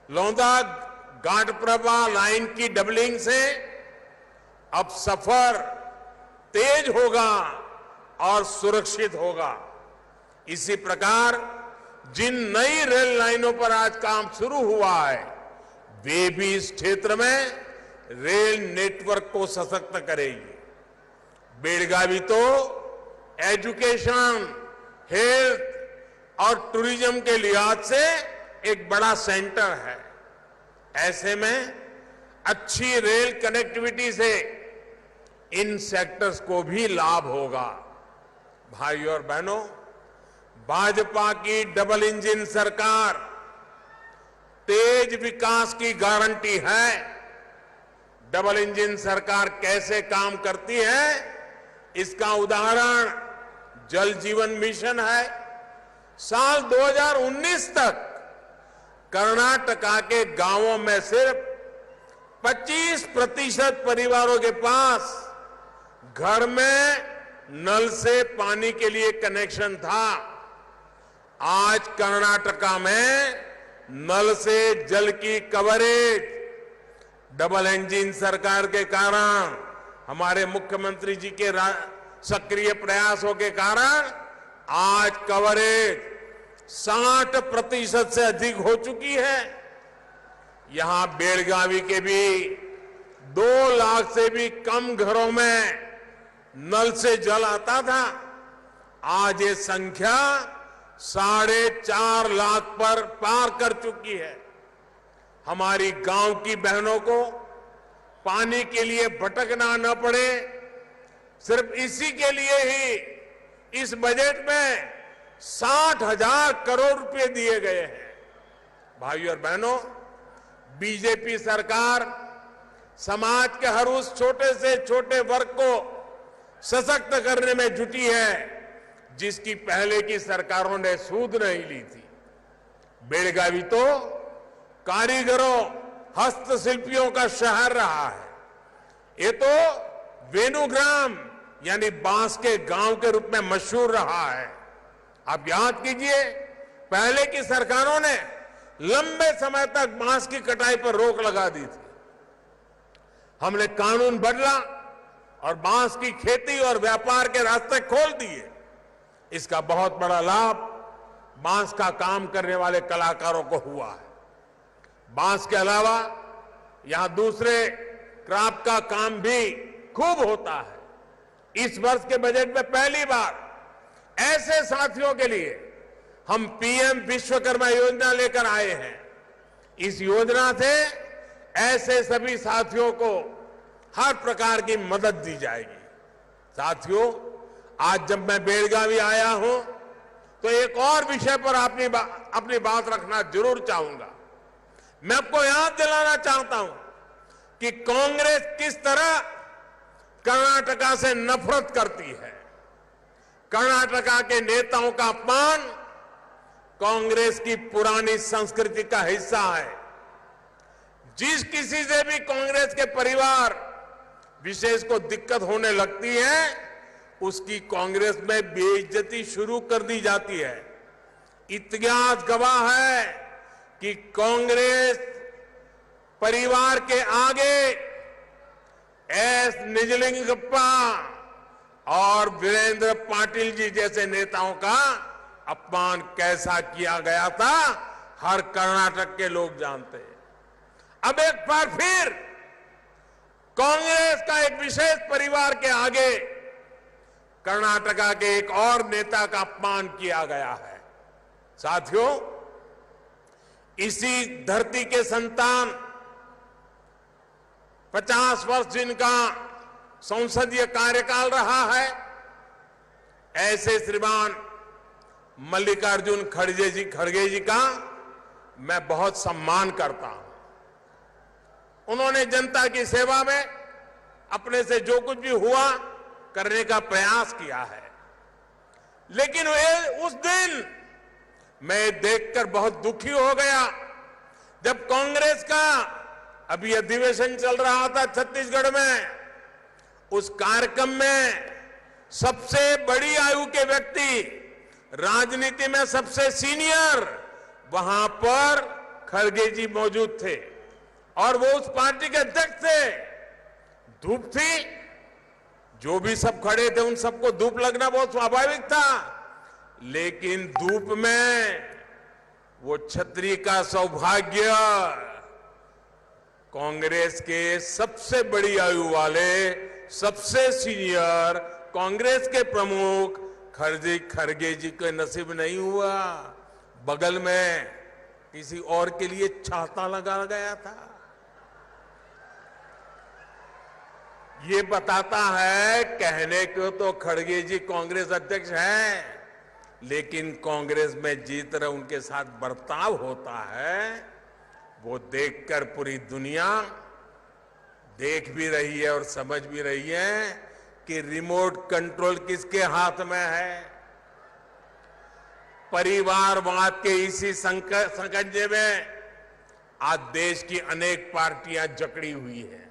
लौंदा घाटप्रभा लाइन की डबलिंग से अब सफर तेज होगा और सुरक्षित होगा। इसी प्रकार जिन नई रेल लाइनों पर आज काम शुरू हुआ है, वे भी इस क्षेत्र में रेल नेटवर्क को सशक्त करेगी। बेलगावी तो एजुकेशन, हेल्थ और टूरिज्म के लिहाज से एक बड़ा सेंटर है। ऐसे में अच्छी रेल कनेक्टिविटी से इन सेक्टर्स को भी लाभ होगा। भाइयों और बहनों, भाजपा की डबल इंजन सरकार तेज विकास की गारंटी है। डबल इंजन सरकार कैसे काम करती है, इसका उदाहरण जल जीवन मिशन है। साल 2019 तक कर्नाटका के गांवों में सिर्फ 25% परिवारों के पास घर में नल से पानी के लिए कनेक्शन था। आज कर्नाटका में नल से जल की कवरेज डबल इंजन सरकार के कारण, हमारे मुख्यमंत्री जी के सक्रिय प्रयासों के कारण आज कवरेज 60% से अधिक हो चुकी है। यहां बेलगावी के भी 2 लाख से भी कम घरों में नल से जल आता था। आज ये संख्या 4.5 लाख पर पार कर चुकी है। हमारी गांव की बहनों को पानी के लिए भटकना न पड़े, सिर्फ इसी के लिए ही इस बजट में 60,000 करोड़ रुपए दिए गए हैं। भाइयों और बहनों, बीजेपी सरकार समाज के हर उस छोटे से छोटे वर्ग को सशक्त करने में जुटी है जिसकी पहले की सरकारों ने सूद नहीं ली थी। बेलगावी तो कारीगरों, हस्तशिल्पियों का शहर रहा है। ये तो वेणुग्राम यानी बांस के गांव के रूप में मशहूर रहा है। आप याद कीजिए, पहले की सरकारों ने लंबे समय तक बांस की कटाई पर रोक लगा दी थी। हमने कानून बदला और बांस की खेती और व्यापार के रास्ते खोल दिए। इसका बहुत बड़ा लाभ बांस का काम करने वाले कलाकारों को हुआ है। बांस के अलावा यहां दूसरे क्राफ्ट का काम भी खूब होता है। इस वर्ष के बजट में पहली बार ऐसे साथियों के लिए हम पीएम विश्वकर्मा योजना लेकर आए हैं। इस योजना से ऐसे सभी साथियों को हर प्रकार की मदद दी जाएगी। साथियों, आज जब मैं बेलगावी आया हूं तो एक और विषय पर अपनी बात रखना जरूर चाहूंगा। मैं आपको याद दिलाना चाहता हूं कि कांग्रेस किस तरह कर्नाटका से नफरत करती है। कर्नाटका के नेताओं का अपमान कांग्रेस की पुरानी संस्कृति का हिस्सा है। जिस किसी से भी कांग्रेस के परिवार विशेष को दिक्कत होने लगती है, उसकी कांग्रेस में बेइज्जती शुरू कर दी जाती है। इतिहास गवाह है कि कांग्रेस परिवार के आगे एस निजलिंगप्पा और वीरेंद्र पाटिल जी जैसे नेताओं का अपमान कैसा किया गया था, हर कर्नाटक के लोग जानते हैं। अब एक बार फिर कांग्रेस का एक विशेष परिवार के आगे कर्नाटका के एक और नेता का अपमान किया गया है। साथियों, इसी धरती के संतान 50 वर्ष जिनका संसदीय कार्यकाल रहा है, ऐसे श्रीमान मल्लिकार्जुन खड़गे जी का मैं बहुत सम्मान करता हूं। उन्होंने जनता की सेवा में अपने से जो कुछ भी हुआ करने का प्रयास किया है। लेकिन उस दिन मैं देखकर बहुत दुखी हो गया जब कांग्रेस का अभी अधिवेशन चल रहा था छत्तीसगढ़ में, उस कार्यक्रम में सबसे बड़ी आयु के व्यक्ति, राजनीति में सबसे सीनियर, वहां पर खड़गे जी मौजूद थे और वो उस पार्टी के अध्यक्ष थे। धूप थी, जो भी सब खड़े थे उन सबको धूप लगना बहुत स्वाभाविक था, लेकिन धूप में वो छतरी का सौभाग्य कांग्रेस के सबसे बड़ी आयु वाले, सबसे सीनियर कांग्रेस के प्रमुख खड़गे जी के नसीब नहीं हुआ। बगल में किसी और के लिए छाता लगा गया था। ये बताता है, कहने को तो खड़गे जी कांग्रेस अध्यक्ष हैं, लेकिन कांग्रेस में जिस तरह उनके साथ बर्ताव होता है वो देखकर पूरी दुनिया देख भी रही है और समझ भी रही है कि रिमोट कंट्रोल किसके हाथ में है। परिवारवाद के इसी संकंजे में आज देश की अनेक पार्टियां जकड़ी हुई हैं।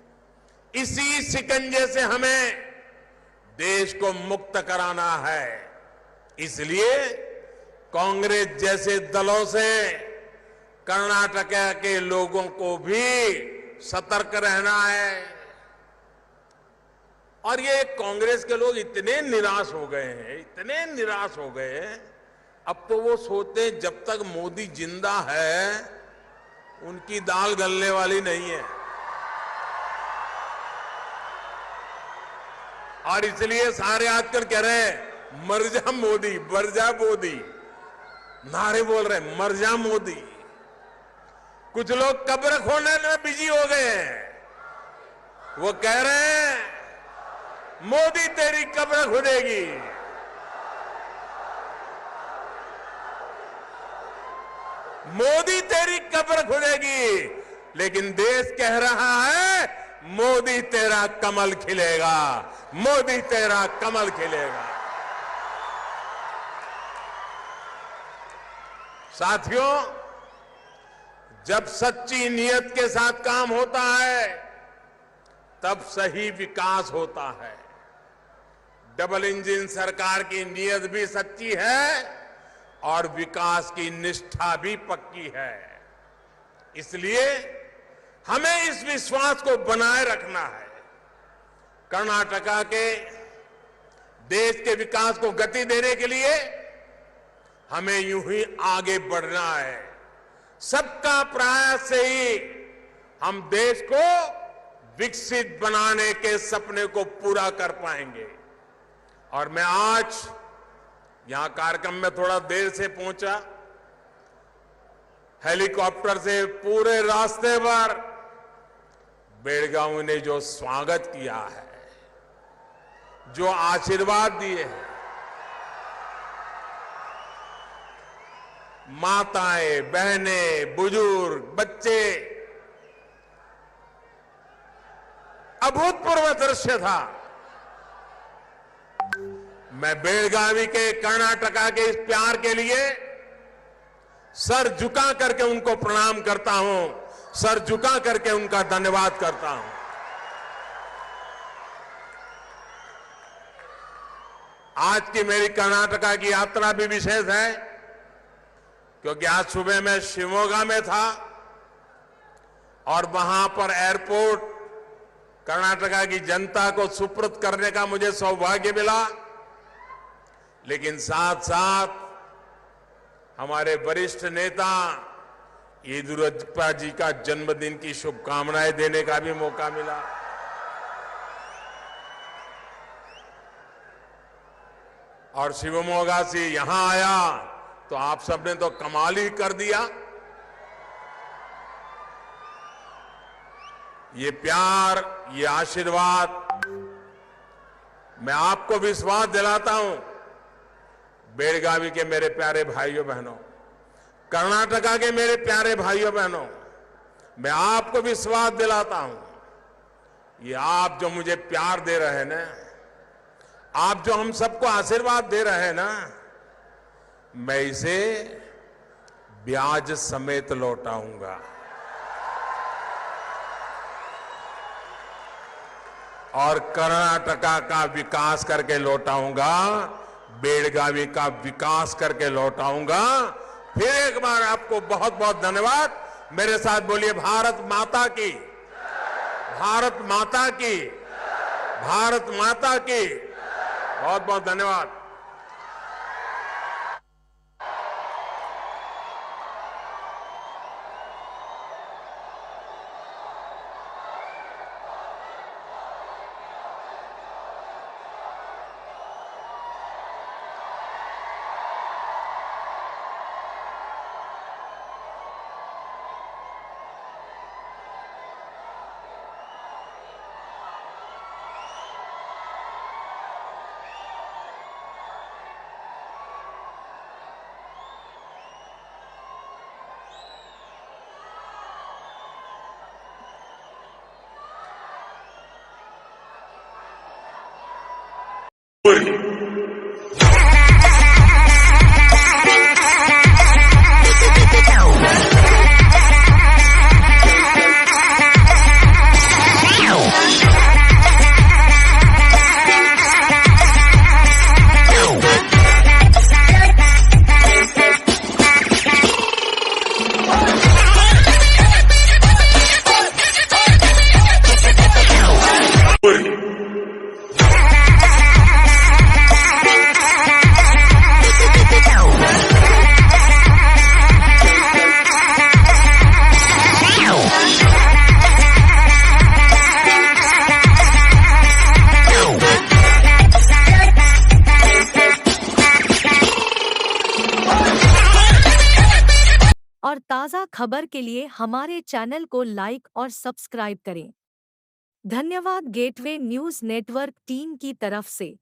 इसी शिकंजे से हमें देश को मुक्त कराना है। इसलिए कांग्रेस जैसे दलों से कर्नाटक के लोगों को भी सतर्क रहना है। और ये कांग्रेस के लोग इतने निराश हो गए हैं, इतने निराश हो गए हैं, अब तो वो सोचते हैं जब तक मोदी जिंदा है उनकी दाल गलने वाली नहीं है। और इसलिए सारे आजकल कह रहे हैं मर जा मोदी, मर जा मोदी, नारे बोल रहे हैं मर जा मोदी। कुछ लोग कब्र खोदने में बिजी हो गए हैं। वो कह रहे हैं मोदी तेरी कब्र खुदेगी। मोदी तेरी कब्र खुदेगी, लेकिन देश कह रहा है मोदी तेरा कमल खिलेगा, मोदी तेरा कमल खिलेगा। साथियों, जब सच्ची नियत के साथ काम होता है तब सही विकास होता है। डबल इंजन सरकार की नियत भी सच्ची है और विकास की निष्ठा भी पक्की है। इसलिए हमें इस विश्वास को बनाए रखना है। कर्नाटका के देश के विकास को गति देने के लिए हमें यूं ही आगे बढ़ना है। सबका प्रयास से ही हम देश को विकसित बनाने के सपने को पूरा कर पाएंगे। और मैं आज यहां कार्यक्रम में थोड़ा देर से पहुंचा। हेलीकॉप्टर से पूरे रास्ते पर बेलगावी ने जो स्वागत किया है, जो आशीर्वाद दिए हैं, माताएं, बहनें, बुजुर्ग, बच्चे, अभूतपूर्व दृश्य था। मैं बेलगावी के कर्नाटका के इस प्यार के लिए सर झुका करके उनको प्रणाम करता हूं, सर झुका करके उनका धन्यवाद करता हूं। आज की मेरी कर्नाटका की यात्रा भी विशेष है, क्योंकि आज सुबह मैं शिवमोगा में था और वहां पर एयरपोर्ट कर्नाटका की जनता को सुपुर्द करने का मुझे सौभाग्य मिला। लेकिन साथ साथ हमारे वरिष्ठ नेता येदियुरप्पा जी का जन्मदिन की शुभकामनाएं देने का भी मौका मिला। और शिवमोगा से यहां आया तो आप सबने तो कमाल ही कर दिया। ये प्यार, ये आशीर्वाद, मैं आपको विश्वास दिलाता हूं, बेलगावी के मेरे प्यारे भाइयों बहनों, कर्नाटका के मेरे प्यारे भाइयों बहनों, मैं आपको विश्वास दिलाता हूं, ये आप जो मुझे प्यार दे रहे हैं ना, आप जो हम सबको आशीर्वाद दे रहे हैं ना, मैं इसे ब्याज समेत लौटाऊंगा। और कर्नाटका का विकास करके लौटाऊंगा, बेलगावी का विकास करके लौटाऊंगा। फिर एक बार आपको बहुत बहुत धन्यवाद। मेरे साथ बोलिए भारत माता की, भारत माता की, भारत माता की। बहुत बहुत धन्यवाद। और ताज़ा खबर के लिए हमारे चैनल को लाइक और सब्सक्राइब करें। धन्यवाद गेटवे न्यूज़ नेटवर्क टीम की तरफ से।